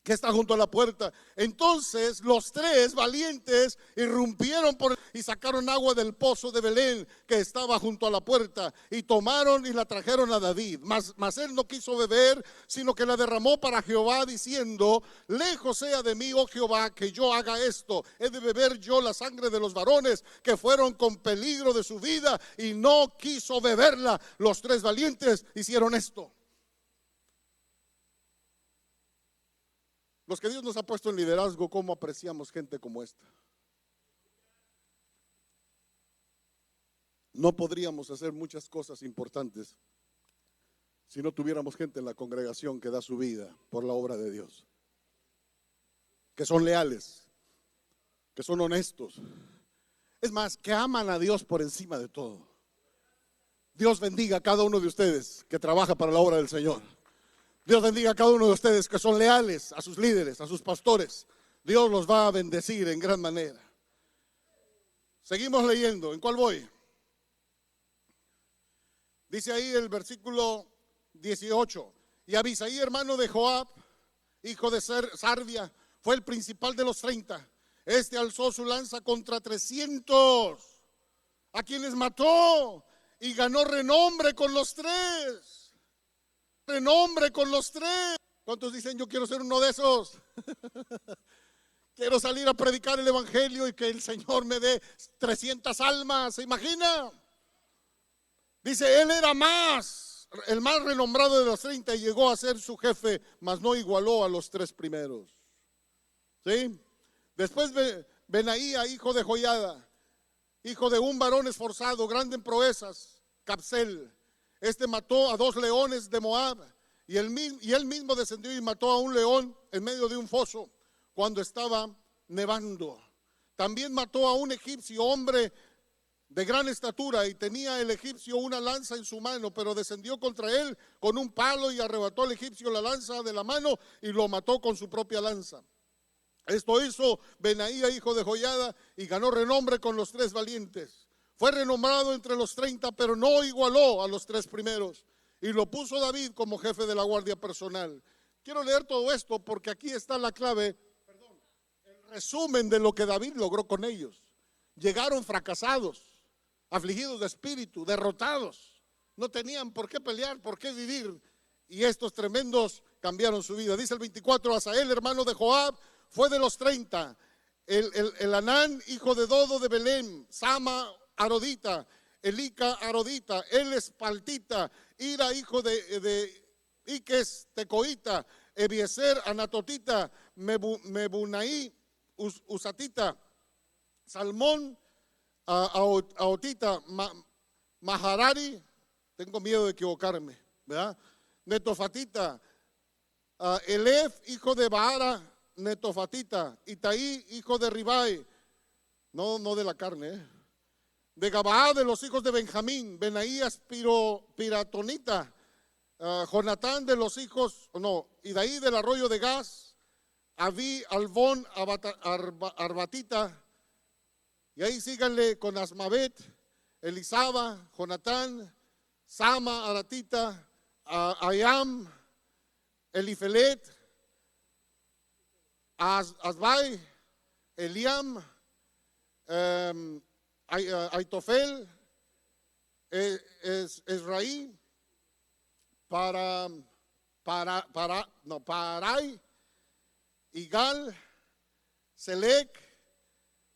[SPEAKER 1] que está junto a la puerta. Entonces los 3 valientes irrumpieron y sacaron agua del pozo de Belén, que estaba junto a la puerta, y tomaron y la trajeron a David. Mas él no quiso beber, sino que la derramó para Jehová, diciendo: lejos sea de mí, oh Jehová, que yo haga esto. He de beber yo la sangre de los varones que fueron con peligro de su vida, y no quiso beberla. Los 3 valientes hicieron esto. Los que Dios nos ha puesto en liderazgo, ¿cómo apreciamos gente como esta? No podríamos hacer muchas cosas importantes si no tuviéramos gente en la congregación que da su vida por la obra de Dios, que son leales, que son honestos, es más, que aman a Dios por encima de todo. Dios bendiga a cada uno de ustedes que trabaja para la obra del Señor. Dios bendiga a cada uno de ustedes que son leales a sus líderes, a sus pastores. Dios los va a bendecir en gran manera. Seguimos leyendo. ¿En cuál voy? Dice ahí el versículo 18. Y Abisaí, hermano de Joab, hijo de Sarvia, fue el principal de los 30. Este alzó su lanza contra 300, a quienes mató, y ganó renombre con los 3. Renombre con los 3. ¿Cuántos dicen: yo quiero ser uno de esos? Quiero salir a predicar el evangelio y que el Señor me dé 300 almas. ¿Se imagina? Dice: él era el más renombrado de los 30 y llegó a ser su jefe, mas no igualó a los 3 primeros. ¿Sí? Después Benaía, hijo de Joiada, hijo de un varón esforzado, grande en proezas, Capsel. Este mató a 2 leones de Moab, y él mismo descendió y mató a un león en medio de un foso cuando estaba nevando. También mató a un egipcio, hombre de gran estatura, y tenía el egipcio una lanza en su mano, pero descendió contra él con un palo y arrebató al egipcio la lanza de la mano y lo mató con su propia lanza. Esto hizo Benaía, hijo de Joiada, y ganó renombre con los 3 valientes. Fue renombrado entre los 30, pero no igualó a los 3 primeros. Y lo puso David como jefe de la guardia personal. Quiero leer todo esto porque aquí está la clave, el resumen de lo que David logró con ellos. Llegaron fracasados, afligidos de espíritu, derrotados. No tenían por qué pelear, por qué vivir. Y estos tremendos cambiaron su vida. Dice el 24, Asael, hermano de Joab, fue de los 30. El Anán, hijo de Dodo de Belén, Sama, Arodita, Elica, Arodita, él Espaltita, Ira, hijo de Iques, Tecoita, Ebiezer, Anatotita, Mebunaí, Usatita, Salmón, Aotita, Maharari, tengo miedo de equivocarme, ¿verdad? netofatita. Elef, hijo de Baara, netofatita. Itaí, hijo de Ribai, no de la carne, de Gabaá, de los hijos de Benjamín. Benaías, piratonita. Jonatán, de los hijos, y de ahí del arroyo de Gas, Abí, Albón, Arbatita. Y ahí síganle con Asmavet, Elisaba, Jonatán, Sama, Aratita, Ayam, Elifelet, Asbai, Eliam, Aitofel, Esraí, Parai, Igal, Selec,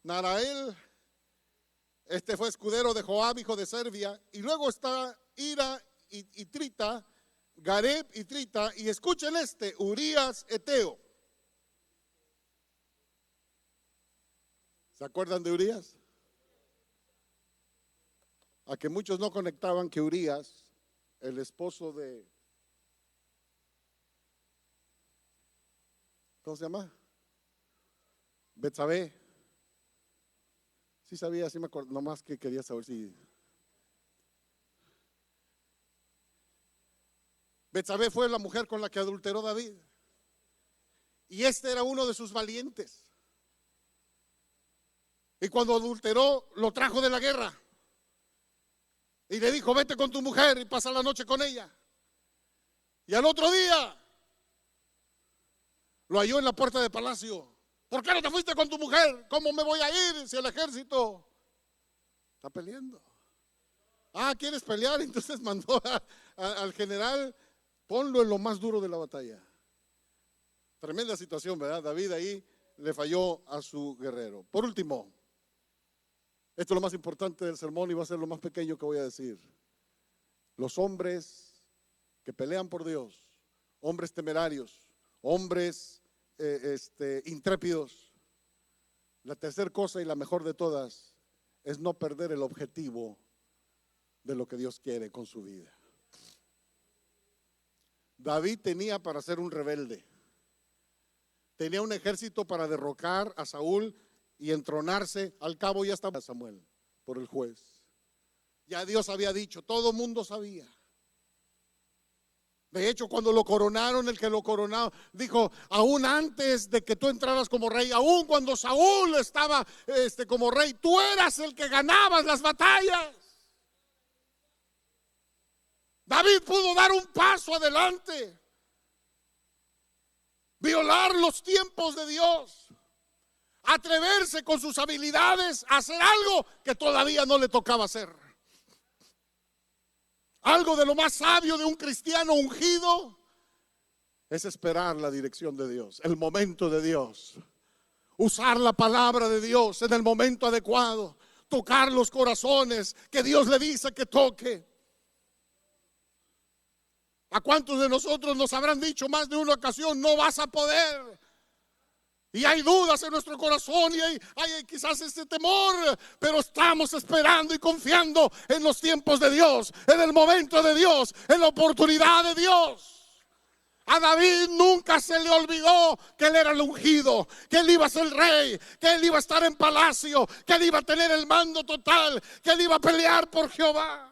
[SPEAKER 1] Narael. Este fue escudero de Joab, hijo de Servia. Y luego está Ira y Trita, Gareb y Trita. Y escuchen Urías Eteo. ¿Se acuerdan de Urías? A que muchos no conectaban que Urías, el esposo de, ¿cómo se llama? Betsabé. Sí sabía, sí me acuerdo, nomás que quería saber si. Betsabé fue la mujer con la que adulteró David. Y este era uno de sus valientes. Y cuando adulteró, lo trajo de la guerra. Y le dijo, vete con tu mujer y pasa la noche con ella. Y al otro día, lo halló en la puerta del palacio. ¿Por qué no te fuiste con tu mujer? ¿Cómo me voy a ir si el ejército está peleando? ¿Quieres pelear? Entonces mandó al general, ponlo en lo más duro de la batalla. Tremenda situación, ¿verdad? David ahí le falló a su guerrero. Por último, esto es lo más importante del sermón y va a ser lo más pequeño que voy a decir. Los hombres que pelean por Dios, hombres temerarios, hombres intrépidos. La tercera cosa y la mejor de todas es no perder el objetivo de lo que Dios quiere con su vida. David tenía para ser un rebelde, tenía un ejército para derrocar a Saúl y entronarse. Al cabo ya estaba Samuel por el juez. Ya Dios había dicho, todo mundo sabía. De hecho, cuando lo coronaron, el que lo coronó dijo, aún antes de que tú entraras como rey, aún cuando Saúl estaba como rey, tú eras el que ganabas las batallas. David pudo dar un paso adelante, violar los tiempos de Dios, atreverse con sus habilidades a hacer algo que todavía no le tocaba hacer. Algo de lo más sabio de un cristiano ungido es esperar la dirección de Dios, el momento de Dios, usar la palabra de Dios en el momento adecuado, tocar los corazones que Dios le dice que toque. ¿A cuántos de nosotros nos habrán dicho más de una ocasión, no vas a poder? Y hay dudas en nuestro corazón y hay quizás este temor, pero estamos esperando y confiando en los tiempos de Dios, en el momento de Dios, en la oportunidad de Dios. A David nunca se le olvidó que él era el ungido, que él iba a ser el rey, que él iba a estar en palacio, que él iba a tener el mando total, que él iba a pelear por Jehová.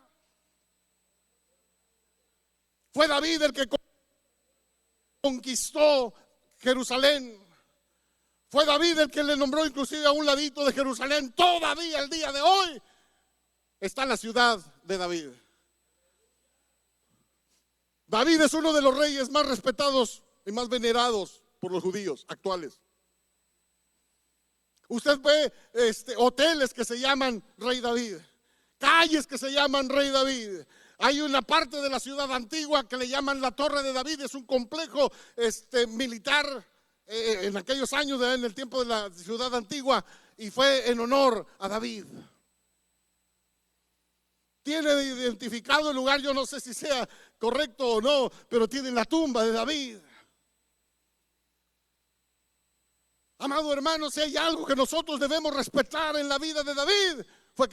[SPEAKER 1] Fue David el que conquistó Jerusalén. Fue David el que le nombró inclusive a un ladito de Jerusalén. Todavía el día de hoy está la ciudad de David. David es uno de los reyes más respetados y más venerados por los judíos actuales. Usted ve hoteles que se llaman Rey David, calles que se llaman Rey David. Hay una parte de la ciudad antigua que le llaman la Torre de David. Es un complejo militar en aquellos años, en el tiempo de la ciudad antigua, y fue en honor a David. Tiene identificado el lugar, yo no sé si sea correcto o no, pero tiene la tumba de David. Amado hermano, si hay algo que nosotros debemos respetar en la vida de David, fue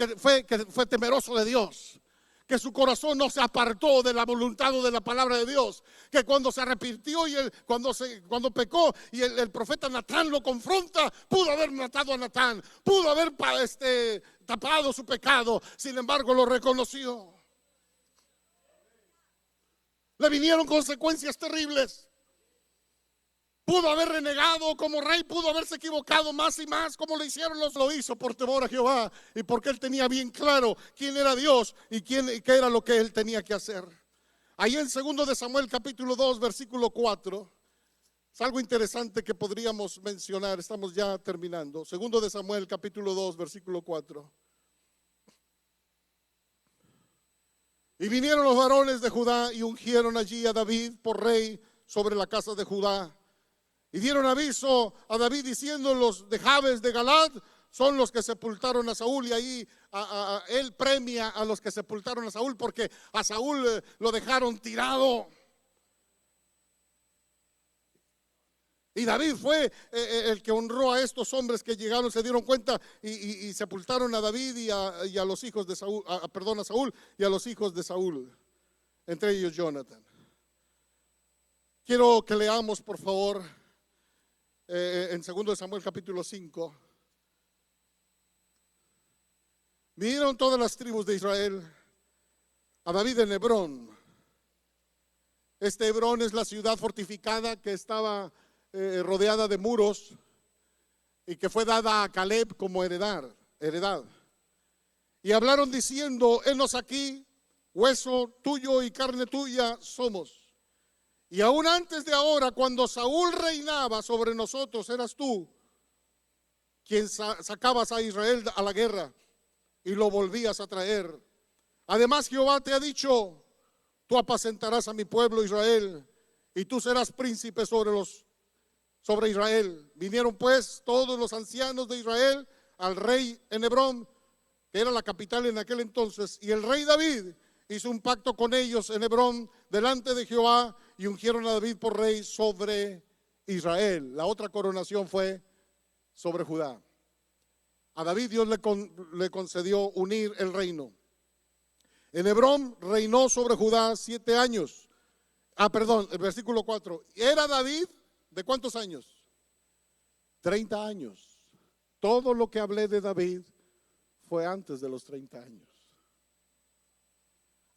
[SPEAKER 1] que fue temeroso de Dios, que su corazón no se apartó de la voluntad o de la palabra de Dios, que cuando se arrepintió y cuando pecó y el profeta Natán lo confronta, pudo haber matado a Natán, pudo haber tapado su pecado, sin embargo lo reconoció. Le vinieron consecuencias terribles. Pudo haber renegado como rey, pudo haberse equivocado más y más, como lo hicieron lo hizo por temor a Jehová y porque él tenía bien claro quién era Dios y qué era lo que él tenía que hacer. Ahí en 2 de Samuel capítulo 2 versículo 4 es algo interesante que podríamos mencionar. Estamos ya terminando. 2 de Samuel capítulo 2 versículo 4. Y vinieron los varones de Judá y ungieron allí a David por rey sobre la casa de Judá. Y dieron aviso a David diciendo: los de Jabes de Galad son los que sepultaron a Saúl. Y ahí él premia a los que sepultaron a Saúl, porque a Saúl lo dejaron tirado. Y David fue el que honró a estos hombres que llegaron, se dieron cuenta y sepultaron a David y a los hijos de Saúl, a Saúl y a los hijos de Saúl, entre ellos Jonathan. Quiero que leamos, por favor, en 2 de Samuel capítulo 5. Vinieron todas las tribus de Israel a David en Hebrón. Hebrón es la ciudad fortificada que estaba rodeada de muros y que fue dada a Caleb como heredad. Y hablaron diciendo: henos aquí, hueso tuyo y carne tuya somos. Y aún antes de ahora, cuando Saúl reinaba sobre nosotros, eras tú quien sacabas a Israel a la guerra y lo volvías a traer. Además, Jehová te ha dicho: tú apacentarás a mi pueblo Israel y tú serás príncipe sobre Israel. Vinieron pues todos los ancianos de Israel al rey en Hebrón, que era la capital en aquel entonces, y el rey David hizo un pacto con ellos en Hebrón delante de Jehová, y ungieron a David por rey sobre Israel. La otra coronación fue sobre Judá. A David Dios le concedió unir el reino. En Hebrón reinó sobre Judá 7 años. El versículo 4. ¿Era David de cuántos años? 30 años. Todo lo que hablé de David fue antes de los 30 años.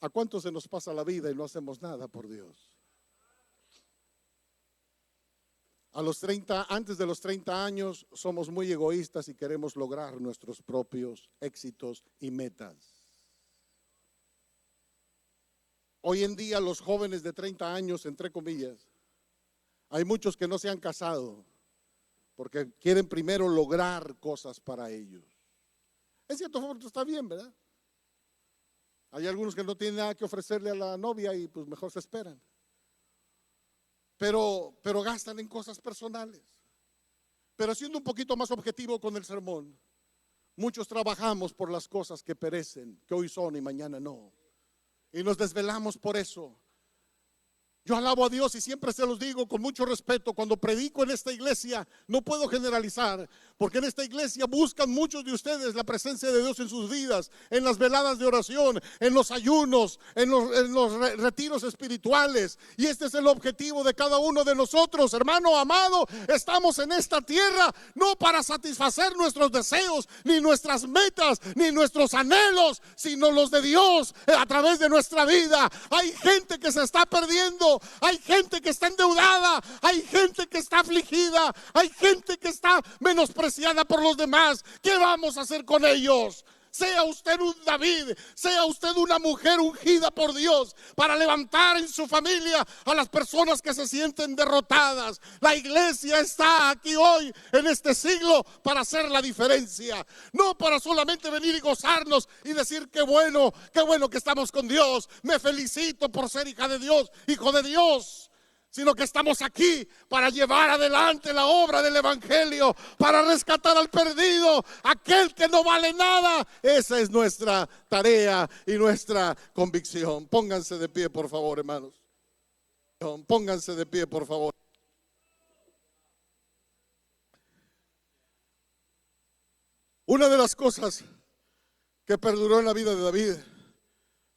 [SPEAKER 1] ¿A cuánto se nos pasa la vida y no hacemos nada por Dios? Antes de los 30 años somos muy egoístas y queremos lograr nuestros propios éxitos y metas. Hoy en día los jóvenes de 30 años, entre comillas, hay muchos que no se han casado porque quieren primero lograr cosas para ellos. En cierto modo está bien, ¿verdad? Hay algunos que no tienen nada que ofrecerle a la novia y pues mejor se esperan. Pero gastan en cosas personales. Pero siendo un poquito más objetivo con el sermón, muchos trabajamos por las cosas que perecen, que hoy son y mañana no. Y nos desvelamos por eso. Yo alabo a Dios y siempre se los digo con mucho respeto. Cuando predico en esta iglesia, no puedo generalizar, porque en esta iglesia buscan muchos de ustedes la presencia de Dios en sus vidas, en las veladas de oración, en los ayunos, en los retiros espirituales. Y este es el objetivo de cada uno de nosotros, hermano amado. Estamos en esta tierra no para satisfacer nuestros deseos, ni nuestras metas, ni nuestros anhelos, sino los de Dios a través de nuestra vida. Hay gente que se está perdiendo. Hay gente que está endeudada, hay gente que está afligida, hay gente que está menospreciada por los demás. ¿Qué vamos a hacer con ellos? Sea usted un David, sea usted una mujer ungida por Dios para levantar en su familia a las personas que se sienten derrotadas. La iglesia está aquí hoy en este siglo para hacer la diferencia, no para solamente venir y gozarnos y decir qué bueno que estamos con Dios, me felicito por ser hija de Dios, hijo de Dios. Sino que estamos aquí para llevar adelante la obra del evangelio, para rescatar al perdido, aquel que no vale nada. Esa es nuestra tarea y nuestra convicción. Pónganse de pie, por favor, hermanos. Pónganse de pie, por favor. Una de las cosas que perduró en la vida de David,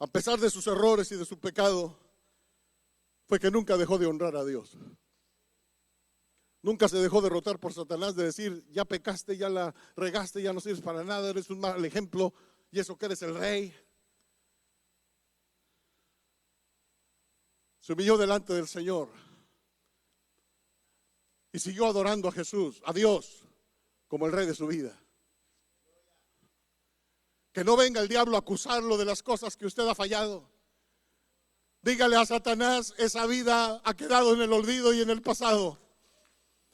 [SPEAKER 1] a pesar de sus errores y de su pecado, fue que nunca dejó de honrar a Dios. Nunca se dejó derrotar por Satanás de decir, ya pecaste, ya la regaste, ya no sirves para nada, eres un mal ejemplo, y eso que eres el rey. Se humilló delante del Señor y siguió adorando a Jesús, a Dios, como el rey de su vida. Que no venga el diablo a acusarlo de las cosas que usted ha fallado. Dígale a Satanás, esa vida ha quedado en el olvido y en el pasado.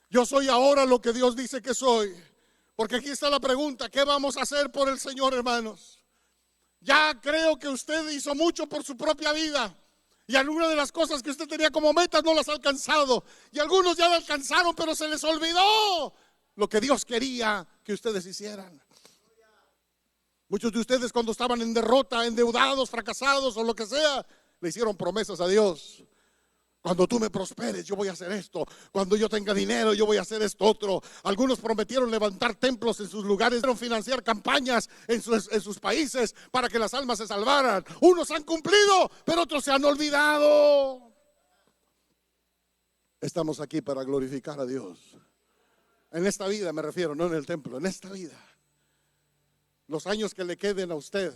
[SPEAKER 1] Yo soy ahora lo que Dios dice que soy. Porque aquí está la pregunta, ¿qué vamos a hacer por el Señor, hermanos? Ya creo que usted hizo mucho por su propia vida. Y algunas de las cosas que usted tenía como metas no las ha alcanzado. Y algunos ya la alcanzaron, pero se les olvidó lo que Dios quería que ustedes hicieran. Muchos de ustedes cuando estaban en derrota, endeudados, fracasados o lo que sea, le hicieron promesas a Dios. Cuando tú me prosperes, yo voy a hacer esto. Cuando yo tenga dinero, yo voy a hacer esto otro. Algunos prometieron levantar templos en sus lugares, financiar campañas en sus países para que las almas se salvaran. Unos han cumplido, pero otros se han olvidado. Estamos aquí para glorificar a Dios. En esta vida me refiero, no en el templo, en esta vida. Los años que le queden a usted,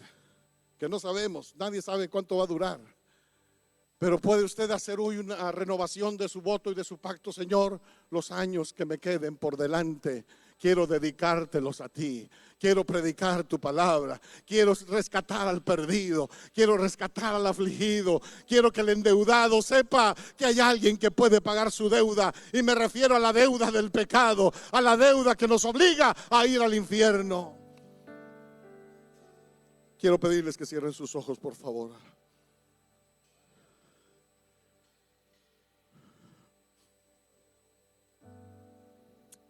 [SPEAKER 1] que no sabemos, nadie sabe cuánto va a durar. Pero puede usted hacer hoy una renovación de su voto y de su pacto. Señor, los años que me queden por delante, quiero dedicártelos a ti. Quiero predicar tu palabra. Quiero rescatar al perdido. Quiero rescatar al afligido. Quiero que el endeudado sepa que hay alguien que puede pagar su deuda. Y me refiero a la deuda del pecado, a la deuda que nos obliga a ir al infierno. Quiero pedirles que cierren sus ojos, por favor.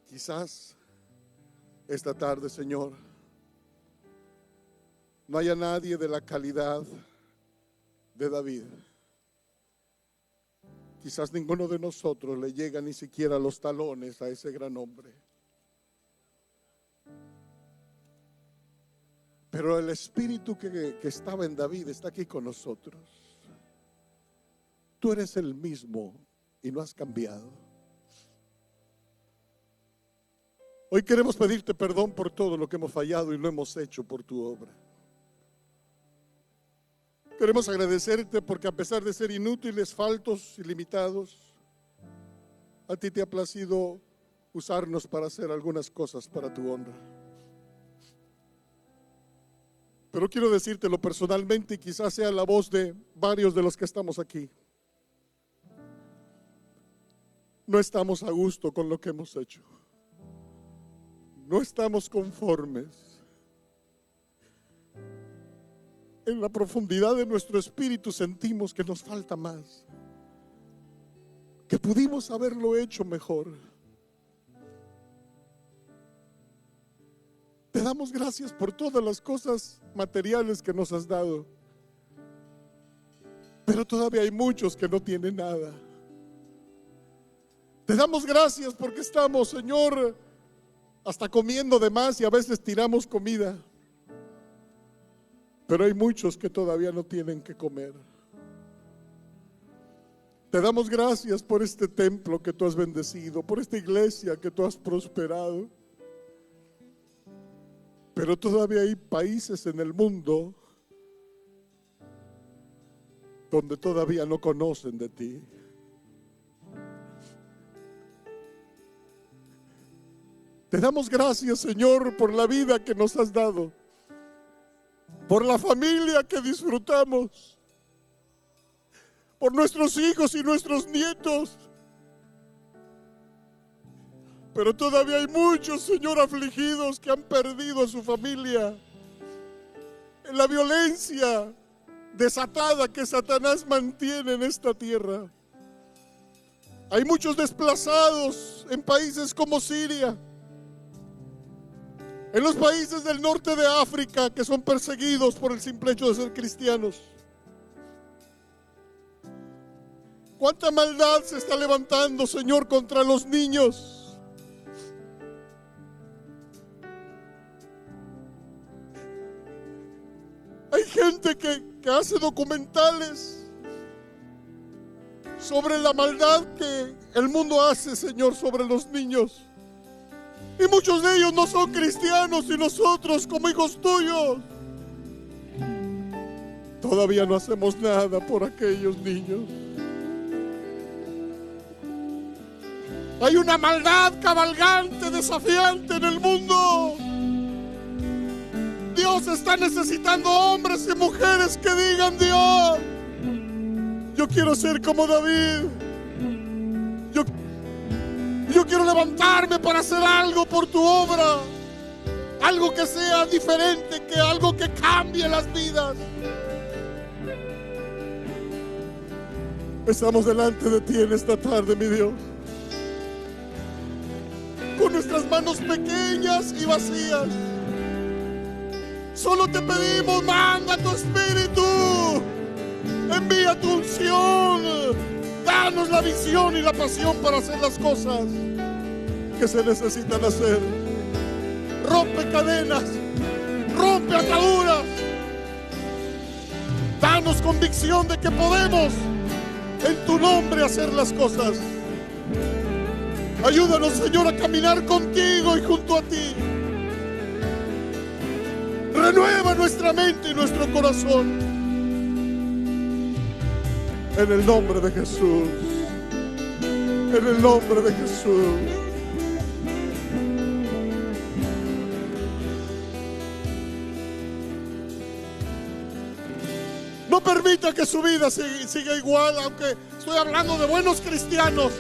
[SPEAKER 1] Quizás esta tarde, Señor, no haya nadie de la calidad de David. Quizás ninguno de nosotros le llega ni siquiera a los talones a ese gran hombre. Pero el espíritu que estaba en David está aquí con nosotros. Tú eres el mismo y no has cambiado. Hoy queremos pedirte perdón por todo lo que hemos fallado y lo hemos hecho por tu obra. Queremos agradecerte porque a pesar de ser inútiles, faltos y limitados, a ti te ha placido usarnos para hacer algunas cosas para tu honra. Pero quiero decírtelo personalmente y quizás sea la voz de varios de los que estamos aquí. No estamos a gusto con lo que hemos hecho. No estamos conformes. En la profundidad de nuestro espíritu sentimos que nos falta más, que pudimos haberlo hecho mejor. Te damos gracias por todas las cosas materiales que nos has dado, pero todavía hay muchos que no tienen nada. Te damos gracias porque estamos, Señor, hasta comiendo de más y a veces tiramos comida. Pero hay muchos que todavía no tienen que comer. Te damos gracias por este templo que tú has bendecido, por esta iglesia que tú has prosperado. Pero todavía hay países en el mundo donde todavía no conocen de ti. Te damos gracias, Señor, por la vida que nos has dado, por la familia que disfrutamos, por nuestros hijos y nuestros nietos. Pero todavía hay muchos, Señor, afligidos que han perdido a su familia en la violencia desatada que Satanás mantiene en esta tierra. Hay muchos desplazados en países como Siria, en los países del norte de África que son perseguidos por el simple hecho de ser cristianos. ¿Cuánta maldad se está levantando, Señor, contra los niños? Hay Hay gente que hace documentales sobre la maldad que el mundo hace, Señor, sobre los niños. Y muchos de ellos no son cristianos, y nosotros, como hijos tuyos, todavía no hacemos nada por aquellos niños. Hay una maldad cabalgante, desafiante en el mundo. Dios está necesitando hombres y mujeres que digan: Dios, yo quiero ser como David. Yo quiero levantarme para hacer algo por tu obra. Algo que sea diferente, algo que cambie las vidas. Estamos delante de ti en esta tarde, mi Dios, con nuestras manos pequeñas y vacías. Solo te pedimos: manda tu Espíritu, envía tu unción, danos la visión y la pasión para hacer las cosas que se necesitan hacer. Rompe cadenas, rompe ataduras, danos convicción de que podemos en tu nombre hacer las cosas. Ayúdanos, Señor, a caminar contigo y junto a ti. Renueva nuestra mente y nuestro corazón. En el nombre de Jesús. En el nombre de Jesús. No permita que su vida siga igual, aunque estoy hablando de buenos cristianos.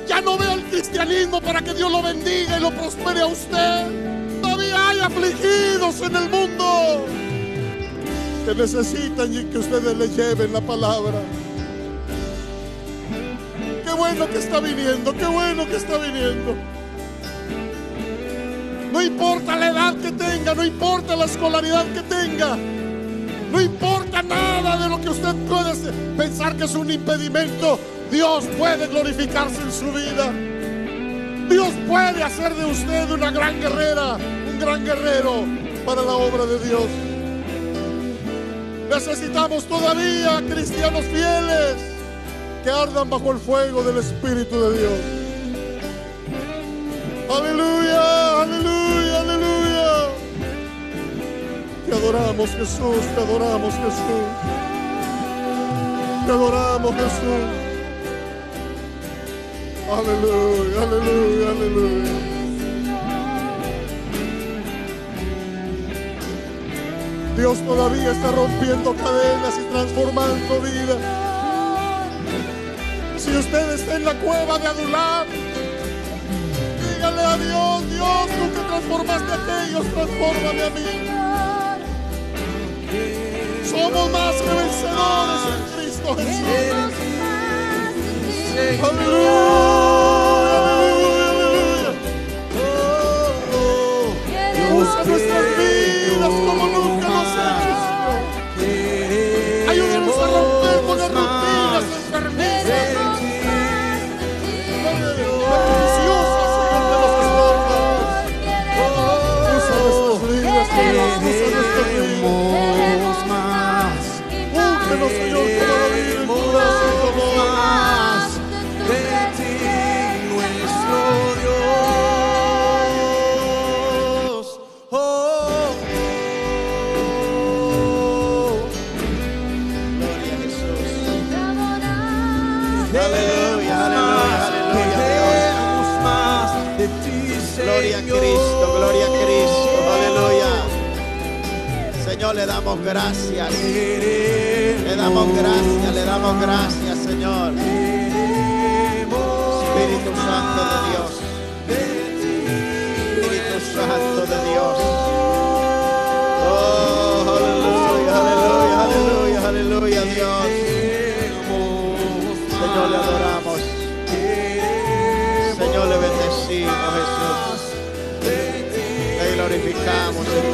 [SPEAKER 1] Ya no vea el cristianismo para que Dios lo bendiga y lo prospere a usted. Todavía hay afligidos en el mundo que necesitan y que ustedes les lleven la palabra. Qué bueno que está viniendo, qué bueno que está viniendo. No importa la edad que tenga, no importa la escolaridad que tenga, no importa nada de lo que usted puede pensar que es un impedimento. Dios puede glorificarse en su vida. Dios puede hacer de usted una gran guerrera, un gran guerrero para la obra de Dios. Necesitamos todavía cristianos fieles que ardan bajo el fuego del Espíritu de Dios. Aleluya, aleluya, aleluya. Te adoramos, Jesús, te adoramos, Jesús. Te adoramos, Jesús. Aleluya, aleluya, aleluya. Dios todavía está rompiendo cadenas y transformando vidas. Si usted está en la cueva de Adulam, dígale a Dios: Dios, tú que transformaste a aquellos, transfórmame a mí. Somos más que vencedores en Cristo Jesús. Aleluya, aleluya, aleluya. Usa nuestras vidas como nunca lo has hecho, Señor. Ayúdanos a romper con las rutinas enfermizas, maliciosas, Señor, de los estornos. Usa nuestras vidas, Señor, usa nuestras vidas. Úngenos, Señor, para vivir en tu gracia y tu amor.
[SPEAKER 2] Gloria a Cristo, gloria a Cristo, aleluya. Señor, le damos gracias, le damos gracias, Señor. Espíritu Santo de Dios, Espíritu Santo de Dios. Oh, aleluya, aleluya, aleluya, aleluya, Dios. Señor, le adoramos. Señor, le bendecimos, Jesús. Le glorificamos, Señor.